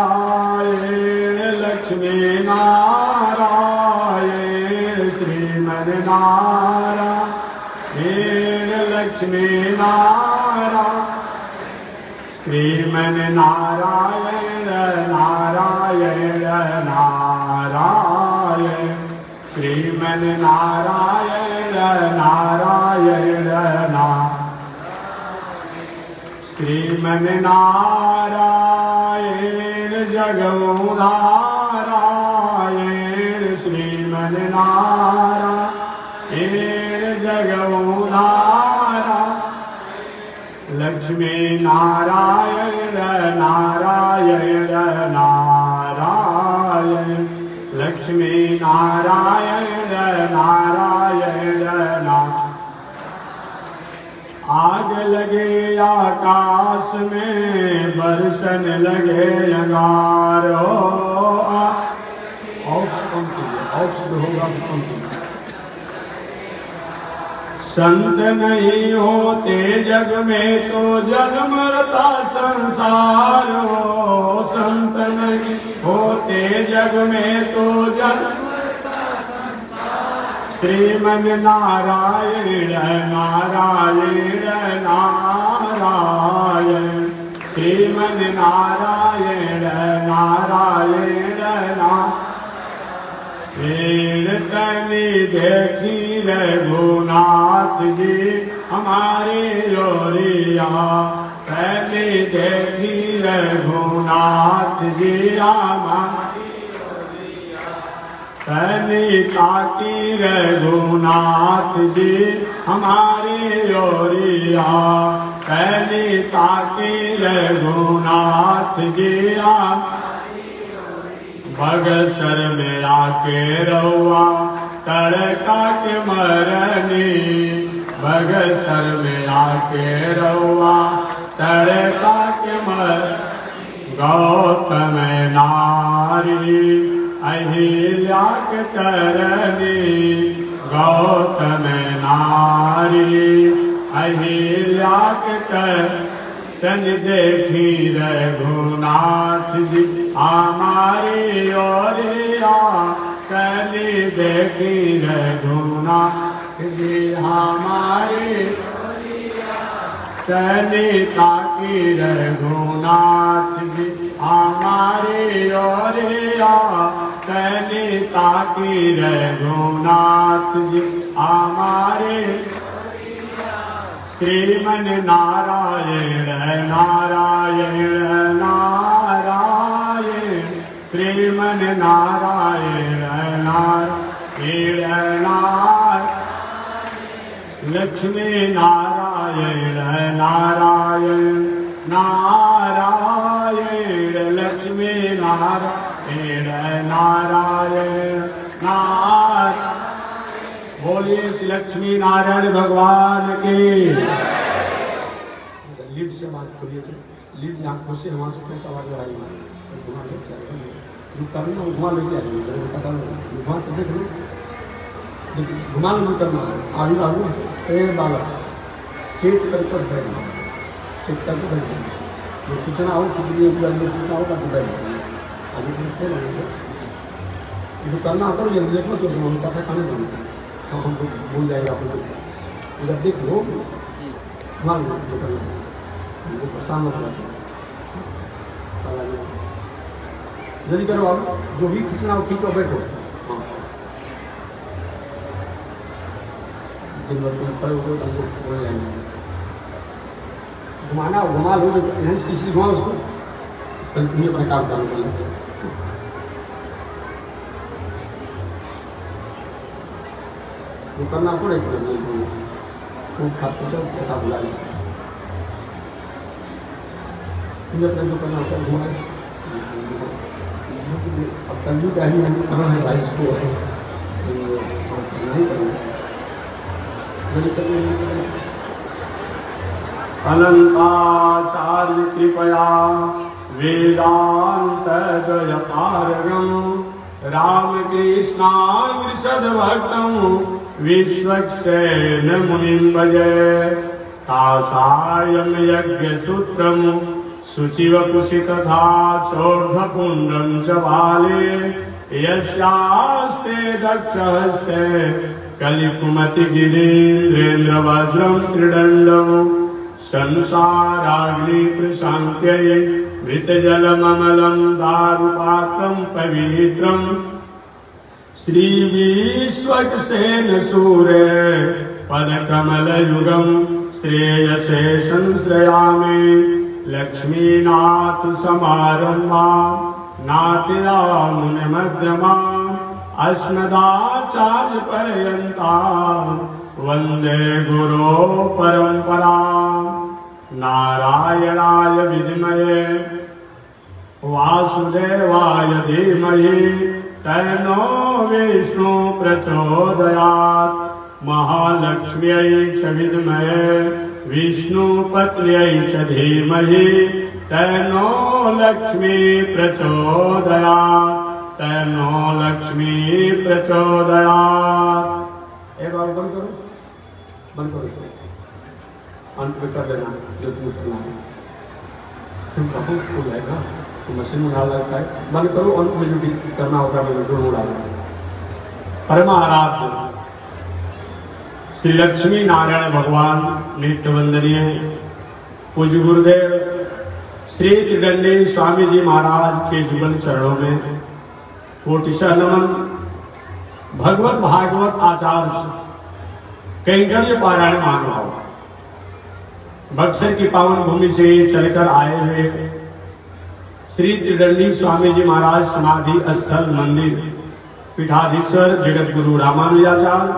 श्रीमन्नारायण लक्ष्मी नारायण श्रीमन्नारायण लक्ष्मी नारायण श्रीमन्नारायण नारायण नारायण श्रीमन्नारायण नारायण नारायण श्रीमन्नारायण जगन्नारायण श्रीमन्नारायण जगन्नारायण लक्ष्मी नारायण नारायण नारायण लक्ष्मी नारायण नारायण नारायण आग लगे आकाश में बरसन लगे अंगारो संत नहीं होते जग में तो जग मरता संसार हो संत नहीं होते जग में तो जग श्रीमन्नारायण नारायण नारायण श्रीमन्नारायण नारायण नारायण तनि देखी रघुनाथ जी हमारे लोरिया तनि देखी रघुनाथ जी हमारे तनि ताकी रघुनाथ जी हमारे ओरिया तनि ताकी रघुनाथ जी बगसर में आके रहुआ तड़का के मरनी बगसर में आके रहुआ तड़का के मर गौतम नारी अहिल्या के तरनी गौतम नारी अहिल्या के तन देखी रघुनाथ जी हमारी ओरिया तनि देखी रघुनाथ जी हमारी तनि ताकी रघुनाथ जी हमारी ओरिया तनि ताकी रघुनाथ जी हमारे श्रीमन्नारायण नारायण नारायण श्रीमन्नारायण नारायण नारायण लक्ष्मी नारायण नारायण नारायण लक्ष्मी नारायण नारायण नारायण बोलिए श्री लक्ष्मी नारायण भगवान की। लीड से बात खोलिए लीड जहाँ खुद से वहाँ से कुछ आवाज लगाई धुआं लेके करना धुआं लेके आएंगे धुआं तो देख लो घुमा नहीं करना आगे आगे एक बाला सेट कर बैठना सेट करके बैठ जाए कितना हो कितनी कितना होगा तो बैठ जाए अभी तो करना करो जल्दी देखो तो हम कथा खाने बनता तो हमको भूल जाएगा आप लोग इधर देख लो मान लो जो करना हमको परेशान मत करना जल्दी करो आप जो भी खींचना हो खींचो बैठो हाँ दिन भर में खड़े हो हमको बोल जाएंगे घुमाना घुमा लो यहाँ से किसी घुमा उसको कल तुम्हें अपने काम चालू कर लेते वो करना पड़े खूब खाते तो पैसा बुला लेते तुम्हें अपने जो करना होता है घुमा अब कंजू का ही करना है भाई इसको नहीं करेंगे अनंताचार्य कृपया वेदांत द्वयपारगम रामकृष्णाग्रसद्भक्तं विश्वक्सेन मुनिं भजे कासायं यज्ञसूत्रं शुचिवपुषि तथा चोर्ध्वपुण्ड्रं च बाले यस्यास्ते दक्षहस्ते कलिकुमतिगिरीन्द्रेन्द्रवज्रं त्रिदण्डं संसाराग्निप्रशान्त्यै मृतजलममलं दारुपात्रं पवित्रं श्रीविश्वक्सेनसूरे पदकमलयुगं श्रेयसे संश्रयामि लक्ष्मीनाथ समारम्भा नाट्यामुनिमध्यमा अस्मदाचार्यपर्यन्ता वन्दे गुरो परम्परा। नारायणाय विद्महे वासुदेवाय धीमहि तन्नो विष्णु प्रचोदयात्। महालक्ष्म्यै च विद्महे विष्णुपत्न्यै च धीमहि तन्नो लक्ष्मी प्रचोदयात्। तन्नो लक्ष्मी प्रचोदयात्। एक बार बंद करो, बंद करो, अंत में कर देना जो तुम करना है। तुम कहो हो जाएगा तो मशीन में डाल लगता है। बंद करो, अंत में जो करना होगा मैं दोनों डालूंगा। परमाराध्य श्री लक्ष्मी नारायण भगवान नित्य वंदनीय पूज्य गुरुदेव श्री त्रिदंडी स्वामी जी महाराज के जुगल चरणों में कोटिशः नमन। भगवत भागवत आचार्य कैंकर्य पारायण महानुभाव बक्सर की पावन भूमि से चलकर आए हुए श्री त्रिदंडी स्वामी जी महाराज समाधि स्थल मंदिर पीठाधीश्वर जगत गुरु रामानुजाचार्य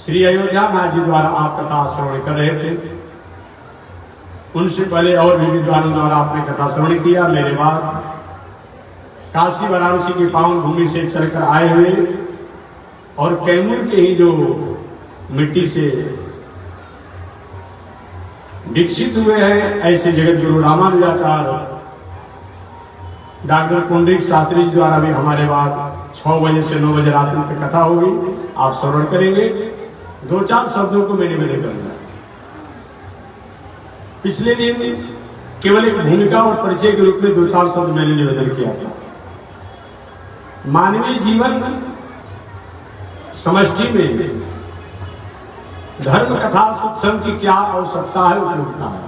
श्री अयोध्या नाथ जी द्वारा आप कथा श्रवण कर रहे थे। उनसे पहले और भी विद्वानों द्वारा आपने कथा श्रवण किया। मेरे बाद काशी वाराणसी की पावन भूमि से चलकर आए हुए और कैमूर के ही जो मिट्टी से विकसित हुए हैं ऐसे जगत गुरु रामानुजाचार्य डॉक्टर पुंडरीक शास्त्री जी द्वारा भी हमारे बाद 6 बजे से 9 बजे रात तक कथा होगी। आप श्रवण करेंगे। 2-4 शब्दों को मैं निवेदन करूंगा। पिछले दिन केवल एक भूमिका और परिचय के रूप में 2-4 शब्द मैंने निवेदन किया था। मानवीय जीवन समष्टि में धर्म कथा सत्संग की क्या आवश्यकता है, उपयोगिता है।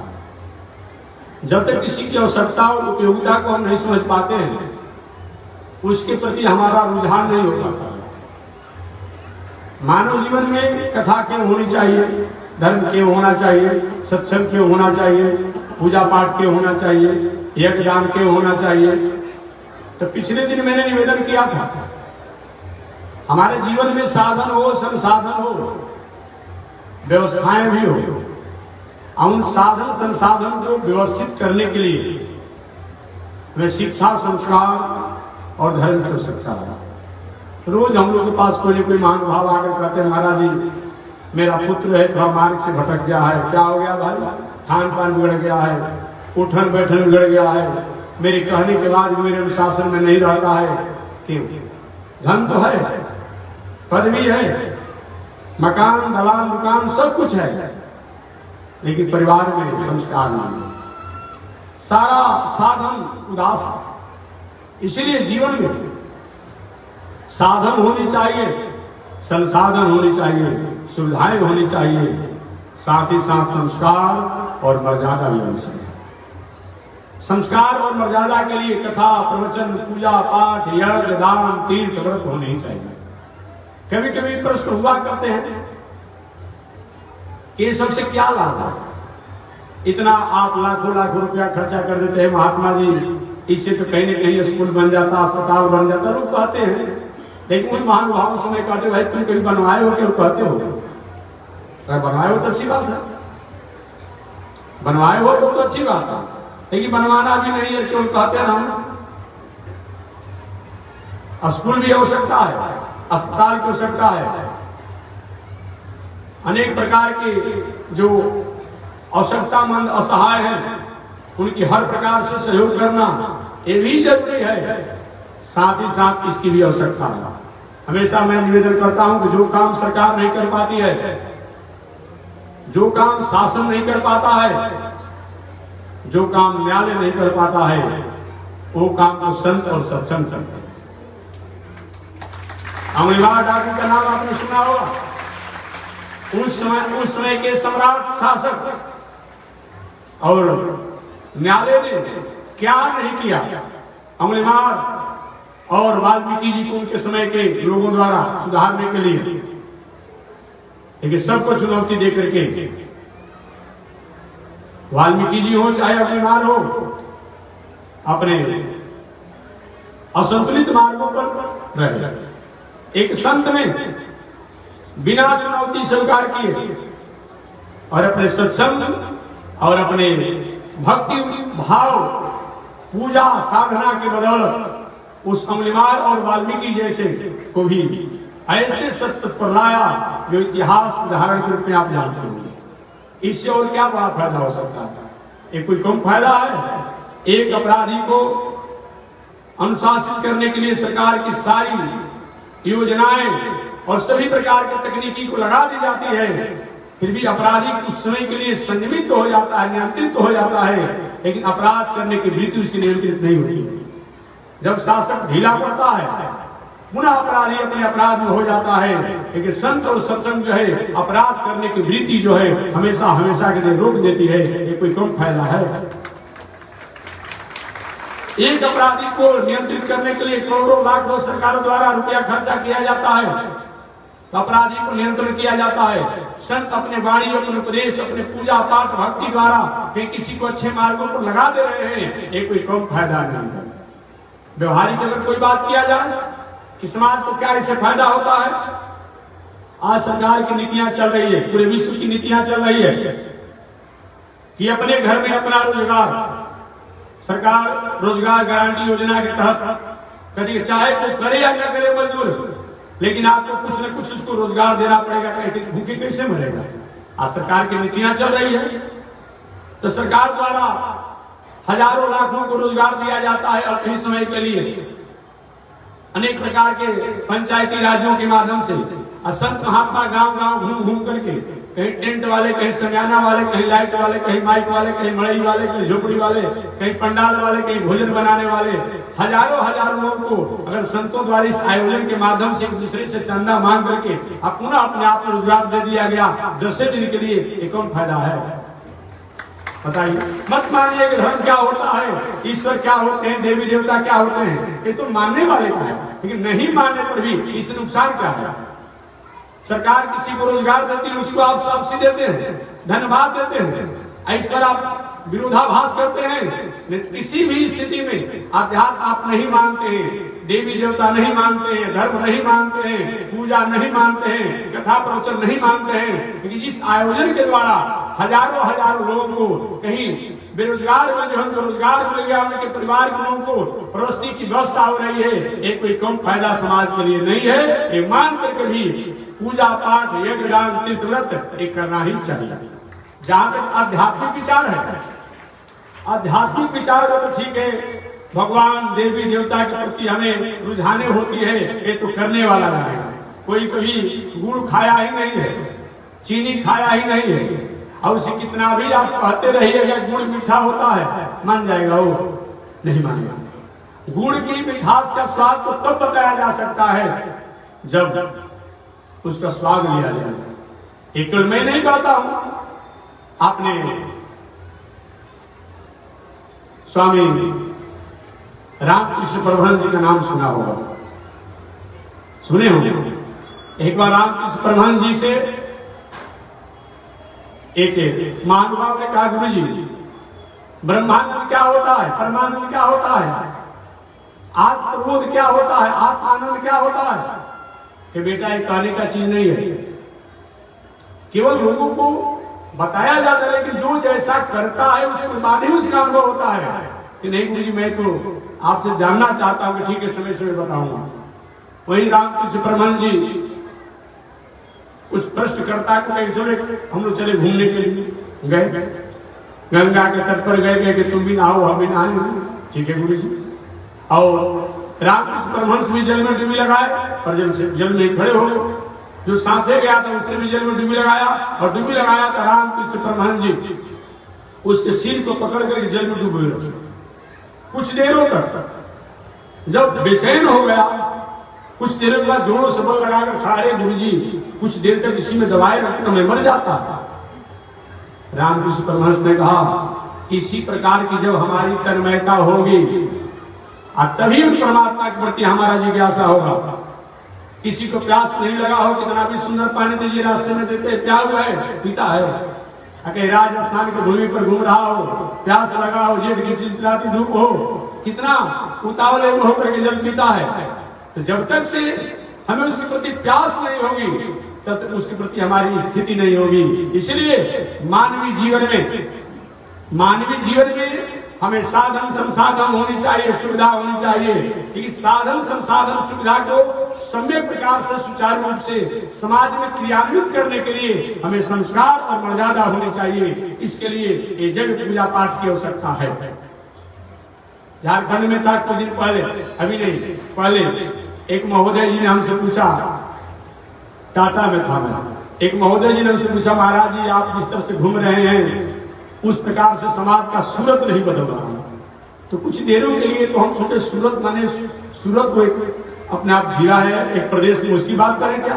जब तक किसी की आवश्यकता और उपयोगिता को हम नहीं समझ पाते हैं उसके प्रति हमारा रुझान नहीं हो पाता। मानव जीवन में कथा क्यों होनी चाहिए, धर्म क्यों होना चाहिए, सत्संग क्यों होना चाहिए, पूजा पाठ क्यों होना चाहिए, यज्ञ दान क्यों होना चाहिए। तो पिछले दिन मैंने निवेदन किया था हमारे जीवन में साधन हो, संसाधन हो, व्यवस्थाएं भी हो। उन साधन संसाधन को व्यवस्थित करने के लिए वे शिक्षा, संस्कार और धर्म की आवश्यकता है। रोज हम लोग के पास कोई न कोई महानुभाव आकर कहते हैं महाराज जी मेरा पुत्र है थोड़ा मार्ग से भटक गया है। क्या हो गया भाई? खान पान बिगड़ गया है, उठन बैठन बिगड़ गया है, मेरे कहने के बाद मेरे अनुशासन में नहीं रहता है। क्यों? धन तो है, पदवी है, मकान, दलान, दुकान सब कुछ है, लेकिन परिवार में संस्कार नहीं। सारा साधन उदास है। इसलिए जीवन में साधन होनी चाहिए, संसाधन होनी चाहिए, सुविधाएं होनी चाहिए, साथ ही साथ संस्कार और मर्यादा भी होनी चाहिए। संस्कार और मर्यादा के लिए कथा, प्रवचन, पूजा पाठ, यज्ञ, दान, तीर्थ, व्रत होने ही चाहिए। कभी कभी प्रश्न हुआ करते हैं कि ये सबसे क्या लाभ है? इतना आप लाखों लाखों रुपया खर्चा कर देते हैं महात्मा जी, इससे तो कहीं न कहीं स्कूल बन जाता, अस्पताल बन जाता। लोग कहते हैं, लेकिन उन महानुभावों से मैं कहते भाई तुम कभी बनवाए हो? क्यों कहते हो? बनवाए हो तो अच्छी बात है, बनवाए हो तो अच्छी बात है, लेकिन बनवाना भी नहीं है क्यों कहते हैं? हम स्कूल भी आवश्यकता है, अस्पताल की आवश्यकता है, अनेक प्रकार के जो आवश्यकतामंद असहाय हैं उनकी हर प्रकार से सहयोग करना ये भी जरूरी है। साथ ही साथ इसकी भी आवश्यकता है। हमेशा मैं निवेदन करता हूं कि जो काम सरकार नहीं कर पाती है, जो काम शासन नहीं कर पाता है, जो काम न्यायालय नहीं कर पाता है, वो काम तो संत और सत्संग करते हैं। अमृतलाल ठाकुर का नाम आपने सुना होगा। उस समय के सम्राट शासक और न्यायालय ने क्या नहीं किया। अमृतलाल और वाल्मीकि जी को उनके समय के लोगों द्वारा सुधारने के लिए, लेकिन सबको चुनौती दे करके, वाल्मीकि जी हो चाहे अमृतलाल हो, अपने असंतुलित मार्गों पर रहे। एक संत ने बिना चुनौती स्वीकार किए और अपने सत्संग और अपने भक्ति भाव पूजा साधना के बदौलत उस अमृतलाल और वाल्मीकि जैसे को भी ऐसे सत्य पर लाया जो इतिहास उदाहरण के रूप में आप जानते होंगे। इससे और क्या बड़ा फायदा हो सकता है? ये कोई कम फायदा है? एक अपराधी को अनुशासित करने के लिए सरकार की सारी योजनाएं और सभी प्रकार की तकनीकी को लगा दी जाती है, फिर भी अपराधी कुछ समय के लिए संयमित तो हो जाता है, नियंत्रित तो हो जाता है, लेकिन अपराध करने की वृत्ति उसकी नियंत्रित नहीं होती। जब शासक ढीला पड़ता है, पुनः अपराधी अपने अपराध में हो जाता है। लेकिन संत और सत्संग जो है, अपराध करने की वृत्ति जो है, हमेशा हमेशा के लिए रोक देती है। ये कोई कम फायदा है? एक अपराधी को नियंत्रित करने के लिए करोड़ों लाखों सरकारों द्वारा रुपया खर्चा किया जाता है, तो अपराधी को नियंत्रण किया जाता है। संत अपने वाणी, अपने उपदेश, अपने पूजा पाठ भक्ति द्वारा कहीं किसी को अच्छे मार्गों पर लगा दे रहे हैं। ये कोई कम फायदा नहीं है। व्यवहारिक अगर कोई बात किया जाए कि समाज को क्या इससे फायदा होता है, आज सरकार की नीतियां चल रही है, पूरे विश्व की नीतियां चल रही है कि अपने घर में अपना रोजगार, सरकार रोजगार गारंटी योजना के तहत कहती है चाहे तो करे या न करे मजदूर, लेकिन आपको कुछ न कुछ उसको रोजगार देना पड़ेगा, भूखे कैसे मरेगा। आज सरकार की नीतियां चल रही है, तो सरकार द्वारा हजारों लाखों को रोजगार दिया जाता है अल्प समय के लिए, अनेक प्रकार के पंचायती राज्यों के माध्यम से। संत महात्मा गांव गांव घूम घूम करके, कहीं टेंट वाले, कहीं समियाना वाले, कहीं लाइट वाले, कहीं माइक वाले, कहीं मड़ई वाले, कहीं झोपड़ी वाले, कहीं पंडाल वाले, कहीं भोजन बनाने वाले, हजारों लोगों को अगर संतों द्वारा इस आयोजन के माध्यम से एक दूसरे से चंदा मांग करके पुनः अपने आप को रोजगार दे दिया गया 10 दिन के लिए, एक कौन फायदा है? बताइए। मत मानिए कि धर्म क्या होता है, ईश्वर क्या होते हैं, देवी देवता क्या होते हैं, ये तो मानने वाले को है, लेकिन नहीं मानने पर भी इससे नुकसान क्या है? सरकार किसी को रोजगार देती है, उसको आप सब्सिडी देते हैं, धन्यवाद देते हैं, इस पर आप विरोधाभास करते हैं। किसी भी स्थिति में अध्यात्म आप नहीं मानते हैं, देवी देवता नहीं मानते हैं, धर्म नहीं मानते हैं, पूजा नहीं मानते हैं, कथा प्रवचन नहीं मानते हैं, लेकिन इस आयोजन के द्वारा हजारों लोगों को कहीं बेरोजगार में जो हमको रोजगार मिल गया, उनके परिवार के लोगों को परोसने की व्यवस्था हो रही है। एक कोई कम फायदा समाज के लिए नहीं है। ये मान करके भी पूजा पाठ, यज्ञ दान, तीर्थ व्रत एक करना ही चाहिए। जहां तक आध्यात्मिक विचार है, आध्यात्मिक विचार का तो ठीक है, भगवान देवी देवता के प्रति हमें रुझाने होती है, ये तो करने वाला रहेगा। कोई कभी गुड़ खाया ही नहीं है, चीनी खाया ही नहीं है, और उसे कितना भी आप कहते रहिएगा गुड़ मीठा होता है, मान जाएगा वो? नहीं मानेगा। गुड़ की मिठास का स्वाद तो तब बताया जा सकता है जब उसका स्वाद लिया जाए। एक मैं नहीं कहता हूं, आपने स्वामी रामकृष्ण परमहंस जी का नाम सुना होगा, सुने होंगे। एक बार रामकृष्ण परमहंस जी से एक महानुभाव ने कहा, गुरु जी ब्रह्मानंद क्या होता है, परमानंद क्या होता है, आत्मबोध क्या होता है, आत्मानंद क्या होता है? कि बेटा ये कहने का चीज नहीं है, केवल लोगों को बताया जाता है, लेकिन जो जैसा करता है उसके बाद ही उसका अनुभव होता है। कि नहीं गुरु जी मैं तो आपसे जानना चाहता हूं, कि ठीक है समय समय बताऊंगा। वही रामकृष्ण परमहंस जी उस प्रश्नकर्ता को कहे चले हम लोग चले घूमने के लिए, गए गंगा के तट पर गए कि तुम भी नहाओ हम भी नहाएंगे। ठीक है गुरु जी। और रामकृष्ण परमहंस भी जल में डूबी लगाए और जब जल में खड़े हो गए जो साथे गया था उसने भी जल में डुबकी लगाया, और डुबकी लगाया था रामकृष्ण परमहंस जी उसके सिर को पकड़ कर जल में डूबे रखे कुछ देरों तक। जब बेचैन हो गया, कुछ देर के बाद जोरों से बल लगाकर खड़ा, अरे गुरु जी कुछ देर तक इसी में दबाए रखते तो मैं मर जाता। रामकृष्ण परमहंस ने कहा इसी प्रकार की जब हमारी तन्मयता होगी तभी उन परमात्मा के प्रति हमारा जिज्ञासा होगा। किसी को प्यास नहीं लगा हो, कितना भी सुंदर पानी दीजिए रास्ते में देते, क्या हुआ है, पीता है। अगर राजस्थान की भूमि पर घूम रहा हो, प्यास लगा हो, जेठ की चिलचिलाती धूप हो, कितना उतावले में होकर के जल पीता है। तो जब तक से हमें उसके प्रति प्यास नहीं होगी तब तक उसके प्रति हमारी स्थिति नहीं होगी। इसलिए मानवीय जीवन में हमें साधन संसाधन होनी चाहिए, सुविधा होनी चाहिए। लेकिन साधन संसाधन सुविधा को सम्यक प्रकार से सुचारू रूप से समाज में क्रियान्वित करने के लिए हमें संस्कार और मर्यादा होनी चाहिए। इसके लिए ये जगत पूजा पाठ की आवश्यकता है। झारखंड में था कुछ दिन पहले, अभी नहीं पहले, एक महोदय जी ने हमसे पूछा, टाटा में था मैं, एक महोदय जी ने हमसे पूछा महाराज जी आप जिस तरह से घूम रहे हैं उस प्रकार से समाज का सूरत नहीं बदल रहा है। तो कुछ देरों के लिए तो हम सोचे सूरत माने सूरत को एक अपने आप जिला है, एक प्रदेश में, उसकी बात करें क्या।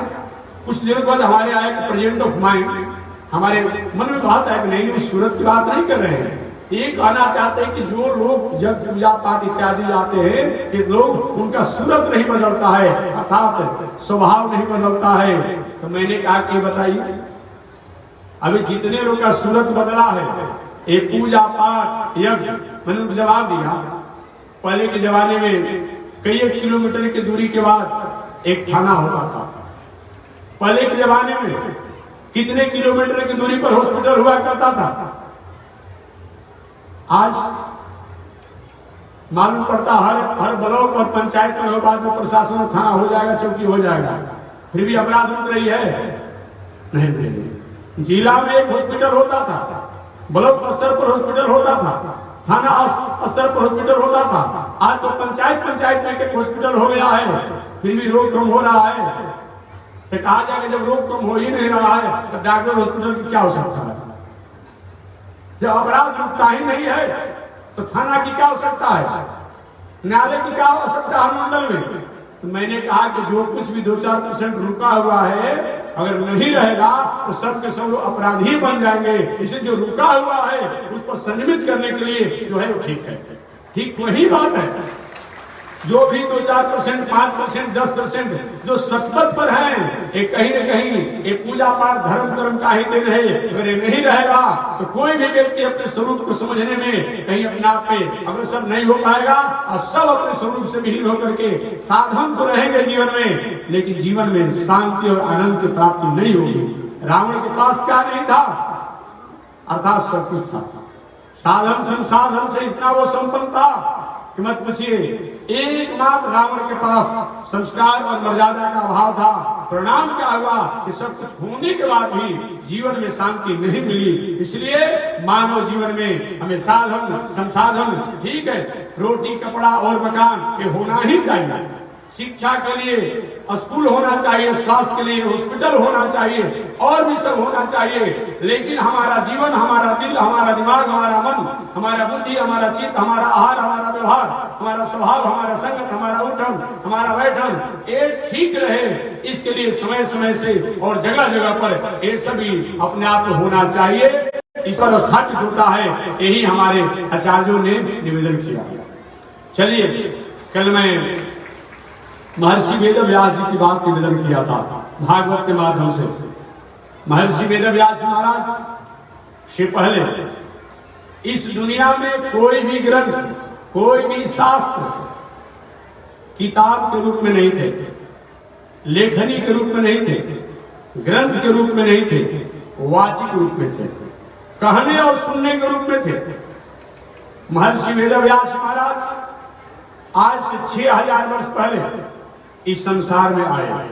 कुछ देर बाद हमारे आया कि प्रेजेंट ऑफ माइंड, हमारे मन में बात है कि नहीं उस सूरत की बात नहीं कर रहे हैं। ये कहना चाहते हैं कि जो लोग जब पूजा पाठ इत्यादि आते हैं कि लोग उनका सूरत नहीं बदलता है, अर्थात स्वभाव नहीं बदलता है। तो मैंने कहा कि बताइए अभी जितने लोग का सूरत बदला है, एक पूजा पाठ यज्ञ, मैंने जवाब दिया पहले के जमाने में कई एक किलोमीटर की दूरी के बाद एक थाना होता था। पहले के जमाने में कितने किलोमीटर की दूरी पर हॉस्पिटल हुआ करता था। आज मालूम पड़ता हर ब्लॉक और पंचायत में बाद में प्रशासन थाना हो जाएगा, चौकी हो जाएगा, फिर भी अपराध रुक रही है नहीं। जिला में एक हॉस्पिटल होता था, ब्लॉक स्तर पर हॉस्पिटल होता था, थाना स्तर पर हॉस्पिटल होता था। आज तो पंचायत में एक हॉस्पिटल हो गया है, फिर भी रोक कम हो रहा है। तो कहा जाएगा जब रोक कम हो ही नहीं रहा है तो डॉक्टर हॉस्पिटल की क्या हो सकता है। जब अपराध रुकता ही नहीं है तो थाना की क्या आवश्यकता है, न्यायालय की क्या आवश्यकता है मंडल में। तो मैंने कहा कि जो कुछ भी 2-4% रुका हुआ है अगर नहीं रहेगा तो सब के सब लोग अपराधी बन जाएंगे। इसे जो रुका हुआ है उस पर संयमित करने के लिए जो है वो ठीक है, ठीक वही बात है। जो भी 2-4%, 5%, 10% जो सतपथ पर हैं, एक कहीं न कहीं एक पूजा पाठ धर्म कर्म का ही दिन है। अगर ये नहीं रहेगा तो कोई भी व्यक्ति अपने स्वरूप को समझने में कहीं अपने आप पे अग्रसर नहीं हो पाएगा और सब अपने स्वरूप से विहीन होकर के साधन तो रहेंगे जीवन में, लेकिन जीवन में शांति और आनंद की प्राप्ति नहीं होगी। रावण के पास क्या नहीं था, अर्थात सब कुछ था, साधन संसाधन से इतना वो संपन्न था कि मत पूछिए। एकमात्र रावण के पास संस्कार और मर्यादा का अभाव था। परिणाम क्या हुआ कि सब कुछ होने के बाद भी जीवन में शांति नहीं मिली। इसलिए मानव जीवन में हमें साधन संसाधन, ठीक है, रोटी कपड़ा और मकान ये होना ही चाहिए। शिक्षा के लिए स्कूल होना चाहिए, स्वास्थ्य के लिए हॉस्पिटल होना चाहिए, और भी सब होना चाहिए। लेकिन हमारा जीवन, हमारा दिल, हमारा दिमाग, हमारा मन, हमारा बुद्धि, हमारा चित्त, हमारा आहार, हमारा व्यवहार, हमारा स्वभाव, हमारा संगत, हमारा उठन, हमारा बैठन ये ठीक रहे, इसके लिए समय समय से और जगह जगह पर ये सभी अपने आप में होना चाहिए। इस पर स्थापित होता है, यही हमारे आचार्यों ने निवेदन किया। चलिए, कल मैं महर्षि वेदव्यास जी की बात निवेदन किया था भागवत के माध्यम से। महर्षि वेदव्यास महाराज से पहले इस दुनिया में कोई भी ग्रंथ, कोई भी शास्त्र किताब के रूप में नहीं थे, लेखनी के रूप में नहीं थे, ग्रंथ के रूप में नहीं थे, वाचिक रूप में थे, कहने और सुनने के रूप में थे। महर्षि वेदव्यास महाराज आज से 6000 वर्ष पहले इस संसार में आए।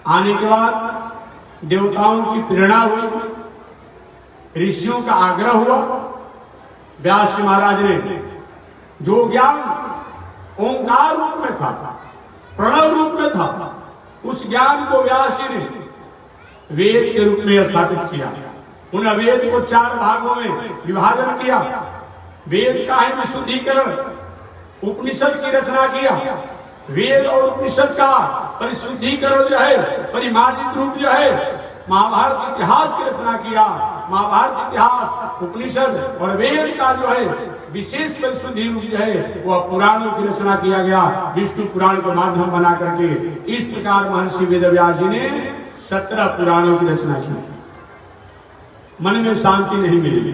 आने के बाद देवताओं की प्रेरणा हुई, ऋषियों का आग्रह हुआ। व्यास महाराज ने जो ज्ञान ओंकार रूप में था, प्रणव रूप में था, उस ज्ञान को व्यास जी ने वेद के रूप में स्थापित किया। उन वेद को 4 भागों में विभाजन किया। वेद का है विशुद्धिकरण, उपनिषद की रचना किया। वेद और उपनिषद का परिशुद्धिकरण जो है, परिमार्जित रूप जो है, महाभारत इतिहास की रचना किया। महाभारत इतिहास, उपनिषद और वेद का जो है विशेष परिशुद्धि रूप जो है वह पुराणों की रचना किया गया, विष्णु पुराण को माध्यम बना करके। इस प्रकार महर्षि वेदव्यास जी ने 17 पुराणों की रचना की। मन में शांति नहीं मिली।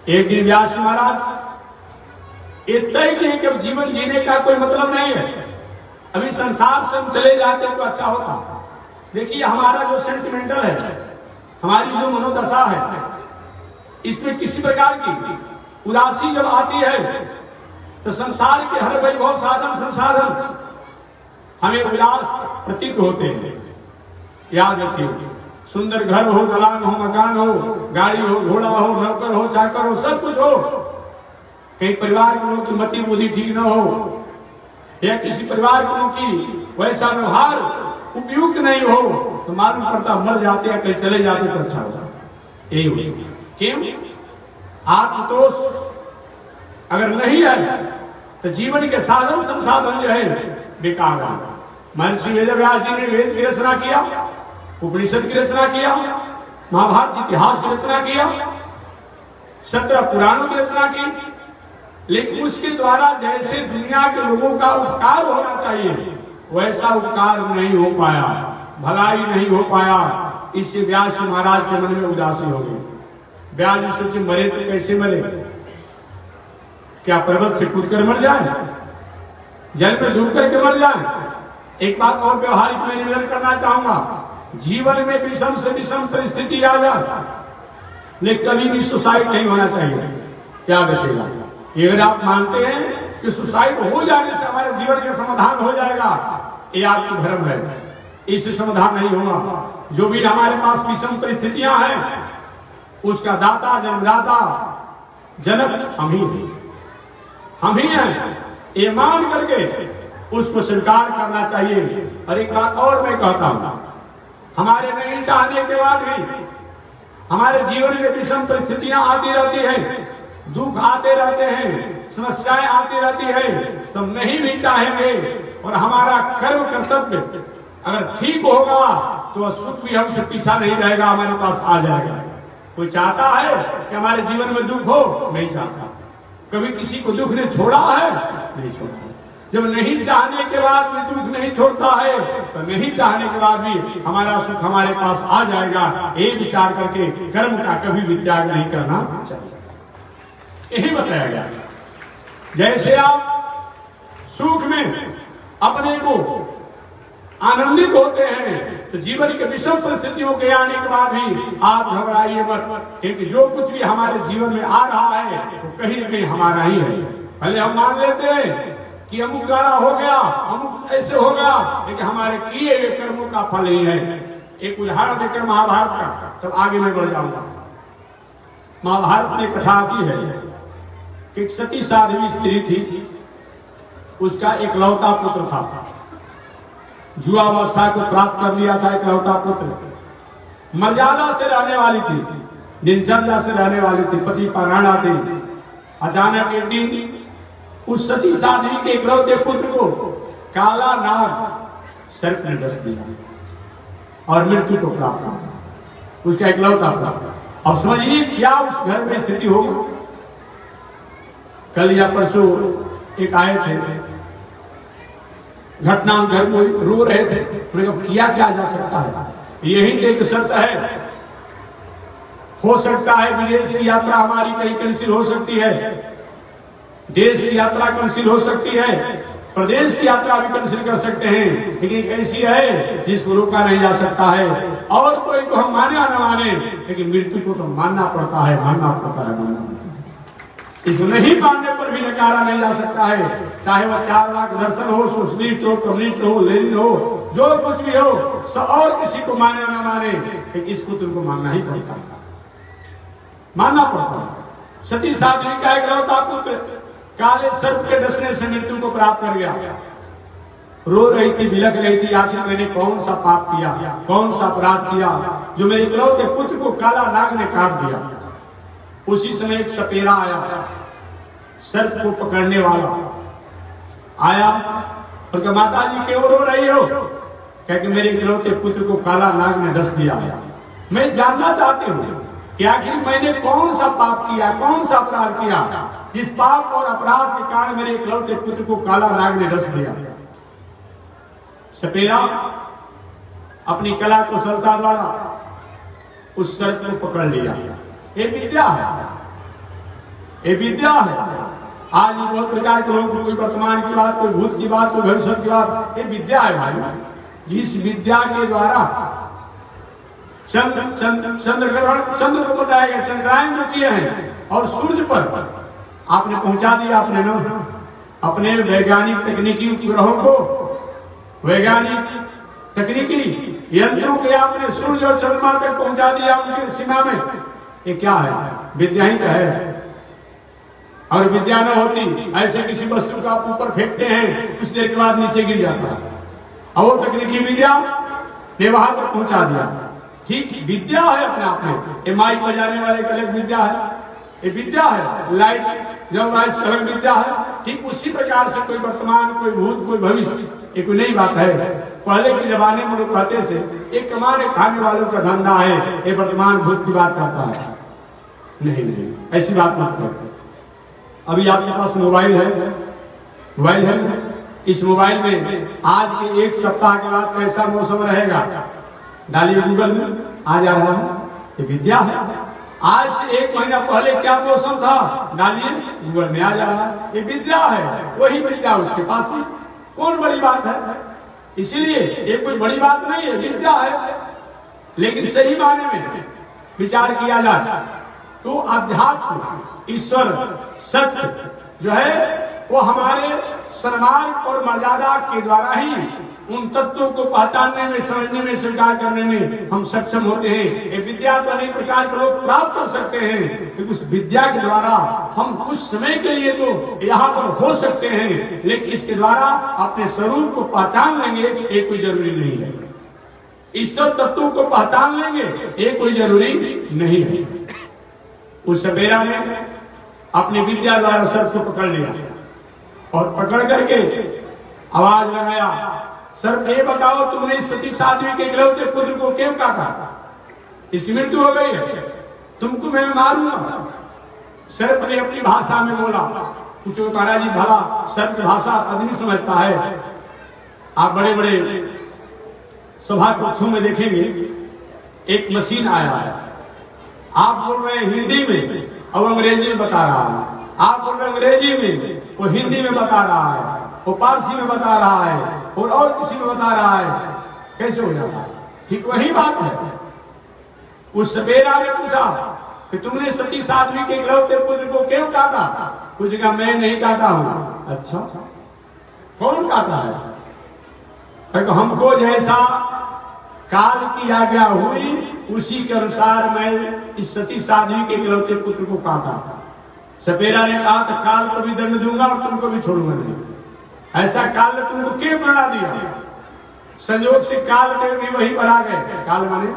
एक दिन व्यास जी महाराज ये तय किए कि अब जीवन जीने का कोई मतलब नहीं है, अभी संसार से हम चले जाते तो अच्छा होता। देखिए हमारा जो सेंटिमेंटल है, हमारी जो मनोदशा है, इसमें किसी प्रकार की उदासी जब आती है तो संसार के हर वैभव साधन संसाधन हमें उदास प्रतीत होते हैं। याद रखिए, सुंदर घर हो, दलान हो, मकान हो, गाड़ी हो, घोड़ा हो, नौकर हो, चाकर हो, सब कुछ हो, कहीं परिवार के लोगों की मति बुद्धि ठीक न हो, या किसी परिवार के लोगों की वैसा व्यवहार उपयुक्त नहीं हो, तो मालूम पड़ता मर जाते या कहीं चले जाते तो अच्छा होता। यही हो क्यों? आत्मतोष अगर नहीं है तो जीवन के साधन संसाधन जो है बेकार है। महर्षि वेदव्यास जी ने वेद की रचना किया, उपनिषद की रचना किया, महाभारत इतिहास की रचना किया, 17 पुराणों की रचना की, लेकिन उसके द्वारा जैसे दुनिया के लोगों का उपकार होना चाहिए वैसा उपकार नहीं हो पाया, भलाई नहीं हो पाया। इससे व्यास जी महाराज के मन में उदासी हो गई। व्यास जी सोचे मरे तो कैसे मरे? क्या पर्वत से कूदकर मर जाए, जल में डूब करके मर जाए? एक बात और व्यवहारिक मैं निवेदन करना चाहूंगा, जीवन में विषम से विषम परिस्थिति आ जाए लेकिन कभी भी सुसाइड नहीं होना चाहिए। याद रखिएगा, अगर आप मानते हैं कि सुसाइड हो जाने से हमारे जीवन का समाधान हो जाएगा, ये आपकी भ्रम है, इससे समाधान नहीं होगा। जो भी हमारे पास विषम परिस्थितियां हैं उसका दाता जन्मदाता जनक हम ही हैं, ये मान करके उसको स्वीकार करना चाहिए। और एक बात और मैं कहता हूं, हमारे नहीं चाहने के बाद भी हमारे जीवन में विषम परिस्थितियां आती रहती हैं, दुख आते रहते हैं, समस्याएं आती रहती है, तो नहीं भी चाहेंगे और हमारा कर्म कर्तव्य अगर ठीक होगा तो सुख भी हमसे पीछा नहीं रहेगा, हमारे पास आ जाएगा। कोई चाहता है कि हमारे जीवन में दुख हो? नहीं चाहता। कभी किसी को दुख ने छोड़ा है? नहीं छोड़ा। जब नहीं चाहने के बाद भी दुख नहीं छोड़ता है तो नहीं चाहने के बाद भी हमारा सुख हमारे पास आ जाएगा। ये विचार करके कर्म का कभी भी त्याग नहीं करना चाहिए। यही बताया गया। जैसे आप सुख में अपने को आनंदित होते हैं तो जीवन के विषम परिस्थितियों के आने के बाद भी आप घबराइए मत, क्योंकि जो कुछ भी हमारे जीवन में आ रहा है वो कहीं न कहीं हमारा ही है। पहले हम मान लेते हैं कि अमुक गारा हो गया, अमुक ऐसे हो गया, लेकिन हमारे किए हुए कर्मों का फल ही है। एक उदाहरण देकर महाभारत का, तब आगे मैं बढ़ जाऊंगा। महाभारत में कथा आती है कि एक सती साध्वी स्त्री थी, उसका एकलौता पुत्र था, जुआवस्था को प्राप्त कर लिया था। एकलौता पुत्र मर्यादा से रहने वाली थी, दिनचर्या से रहने वाली थी, पति परायणा थी। अचानक एक दिन उस सती साध्वी के एकलौते पुत्र को काला नाग सर्प ने डस दिया और मृत्यु को प्राप्त हुआ, उसका एकलौता पुत्र। अब समझिए क्या उस घर में स्थिति होगी। कल या परसों एक आए थे, घटना घर में रो रहे थे, किया क्या जा सकता है, यही एक सत्य है। हो सकता है विदेश की यात्रा हमारी कहीं कैंसिल हो सकती है, देश की यात्रा कैंसिल हो सकती है, प्रदेश की यात्रा भी कैंसिल कर सकते हैं, लेकिन ऐसी है जिसको रोका नहीं जा सकता है। और कोई को हम माने या न माने, लेकिन मृत्यु को तो मानना पड़ता है, मानना पड़ता है, मानना पड़ता है। इसको नहीं मानने पर भी नकारा नहीं जा सकता है, चाहे वह 4 लाख दर्शन हो, सोशलिस्ट हो, कम्युनिस्ट हो, लेनिन हो, जो कुछ भी हो, और किसी को माने या न माने, लेकिन इसको तुमको मानना ही पड़ता है, मानना पड़ता है। सती साध्वी का एकलौता पुत्र काले सर्प के डसने से मृत्यु को प्राप्त कर गया रो रही थी, बिलख रही थी, आखिर मैंने कौन सा पाप किया, कौन सा अपराध किया जो मेरे इकलौते पुत्र को काला नाग ने काट दिया। उसी समय एक सपेरा आया, सर्प को पकड़ने वाला आया और कहा, माता जी क्यों रो रही हो? कह कि मेरे इकलौते पुत्र को काला नाग ने डस दिया। मैं जानना चाहती हूँ कि आखिर मैंने कौन सा पाप किया, कौन सा अपराध किया, जिस पाप और अपराध के कारण मेरे इकलौते पुत्र को काला नाग ने डस दिया। सपेरा अपनी कला कुशलता द्वारा उस सर्प को पकड़ लिया। ये विद्या है, ये विद्या है। आज भी बहुत प्रकार के लोग, कोई वर्तमान की बात, कोई भूत की बात, कोई भविष्य की बात, ये विद्या है भाई। जिस विद्या के द्वारा चंद्र को बताया गया, चंद्रायन जो किए हैं और सूर्य पर आपने पहुंचा दिया अपने वैज्ञानिक तकनीकी उपग्रहों को, वैज्ञानिक तकनीकी यंत्रों के आपने सूर्य और चंद्रमा तक पहुंचा दिया उनकी सीमा में। ये क्या है? विद्या ही तो है। और विद्या न होती, ऐसे किसी वस्तु को आप ऊपर फेंकते हैं, कुछ देर के बाद नीचे गिर जाता है, और तकनीकी विद्या ने वहां तक पहुंचा दिया। ठीक विद्या है अपने आप में। ये माइक बजाने वाले का अलग विद्या है, ये विद्या है। लाइट जब राइस अलग विद्या है। ठीक उसी प्रकार से कोई वर्तमान, कोई भूत, कोई भविष्य, ये कोई नई बात है। पहले के जमाने में लोग कहते थे ये कमाने खाने वालों का धंधा है, ये वर्तमान भूत की बात करता है। नहीं, ऐसी बात मत करो। अभी आपके पास मोबाइल है, इस मोबाइल में आज के एक सप्ताह के बाद कैसा मौसम रहेगा डालिए गूगल में, आ जा रहा है। ये विद्या है। आज से 1 महीना पहले क्या मौसम था डालिए गूगल में, आ जा रहा है। ये विद्या है, वही विद्या उसके पास में। कौन बड़ी बात है? इसीलिए ये कोई बड़ी बात नहीं है, विद्या है। लेकिन सही मायने में विचार किया जाए तो अध्यात्म, ईश्वर, सत्य जो है वो हमारे सम्मान और मर्यादा के द्वारा ही उन तत्वों को पहचानने में, समझने में, स्वीकार करने में हम सक्षम होते हैं। ये विद्या तो अनेक प्रकार के लोग प्राप्त कर सकते हैं, लेकिन उस विद्या के द्वारा हम कुछ समय के लिए तो यहाँ पर हो सकते हैं, लेकिन इसके द्वारा अपने स्वरूप को पहचान लेंगे ये कोई जरूरी नहीं है। ईश्वर तत्वों को पहचान लेंगे ये कोई जरूरी नहीं है। उस सपेरा ने अपनी विद्या द्वारा सर्प को पकड़ लिया और पकड़ करके आवाज लगाया, सर्प ये बताओ तुमने सती साध्वी के इकलौते पुत्र को क्यों काटा? इसकी मृत्यु हो गई है, तुमको मैं मारूंगा। सर्प ने अपनी भाषा में बोला। उसको कहा जी भला सर्प भाषा आदमी समझता है। आप बड़े बड़े सभा कक्षों में देखेंगे एक मशीन आया है, आप बोल रहे हैं हिंदी में और अंग्रेजी में बता रहा है, आप बोल रहे अंग्रेजी में, वो हिंदी में बता रहा है, वो पारसी में बता रहा है और किसी में बता रहा है। कैसे हो जाता है? ठीक वही बात है। उस सपेरा ने पूछा कि तुमने सती साध्वी के इकलौते पुत्र को क्यों काटा? कुछ कहा मैं नहीं काटा हूं। अच्छा, कौन काटा है? हमको जैसा काल की आज्ञा हुई उसी के अनुसार मैं इस सती साध्वी के इकलौते पुत्र को काटा। सपेरा ने कहा तो काल को भी दंड दूंगा और तुमको भी छोड़ूंगा नहीं। ऐसा काल ने तुमको क्यों बना दिया? संयोग से काल के भी वही बना गए। काल माने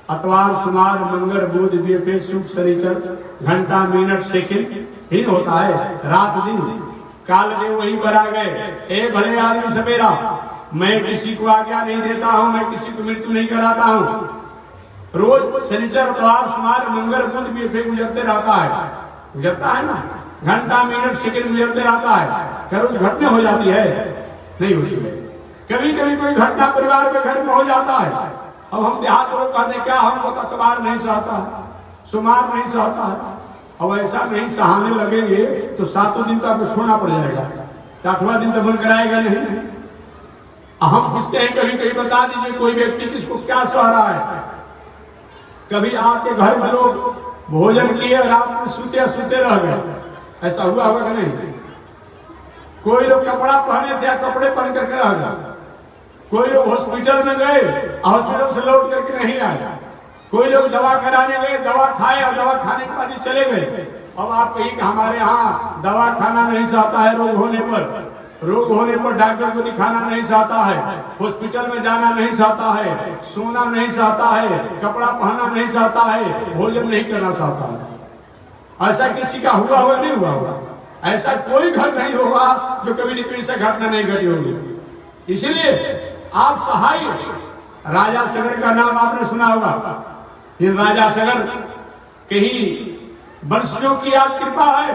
अतवार, सोमवार, मंगल, बुध, बृहस्पति, शुक्र, शनिचर, घंटा, मिनट, सेकंड ही होता है, रात दिन। काल के वही बना गए। ए भले आदमी सपेरा, मैं किसी को आज्ञा नहीं देता हूं, मैं किसी को मृत्यु नहीं कराता हूं। रोज शनिचर, अतवार, सोमवार, मंगल, बुध, बृहस्पति गुजरते रहता है, गुजरता है ना, घंटा, मिनट, सेकंड गुजरते रहता है। क्या रोज घटना हो जाती है? नहीं होती है। कभी कभी कोई घटना परिवार के घर में हो जाता है। अब हम देहात लोग कहते क्या हमको अतवार नहीं सहता है, सोमवार नहीं सहता है। अब ऐसा नहीं सहाने लगेंगे तो 7 दिन तो आपको छोड़ना पड़ जाएगा, 8वां दिन तो बंद कराएगा नहीं। हम पूछते हैं कभी कभी बता दीजिए कोई व्यक्ति किसको क्या सह रहा है? कभी आपके घर में लोग भोजन किए रात में सूते रह गए, ऐसा हुआ होगा कि नहीं? कोई लोग कपड़ा पहने थे, कपड़े पहन करके रह गए। कोई लोग हॉस्पिटल में गए, हॉस्पिटल से लौट करके नहीं आए। कोई लोग दवा कराने गए, दवा खाए और दवा खाने के बाद ही चले गए। अब आप कहिए कि हमारे यहाँ दवा खाना नहीं सहता है रोग होने पर, रोग होने पर डॉक्टर को दिखाना नहीं चाहता है, हॉस्पिटल में जाना नहीं चाहता है, सोना नहीं चाहता है, कपड़ा पहनना नहीं चाहता है, भोजन नहीं करना चाहता है। ऐसा किसी का हुआ होगा? नहीं हुआ होगा। ऐसा कोई घर नहीं होगा जो कभी न कभी से घटना नहीं घटी होगी। इसीलिए आप सहाय, राजा सगर का नाम आपने सुना होगा। ये राजा सगर कहीं वंशियों की आज कृपा है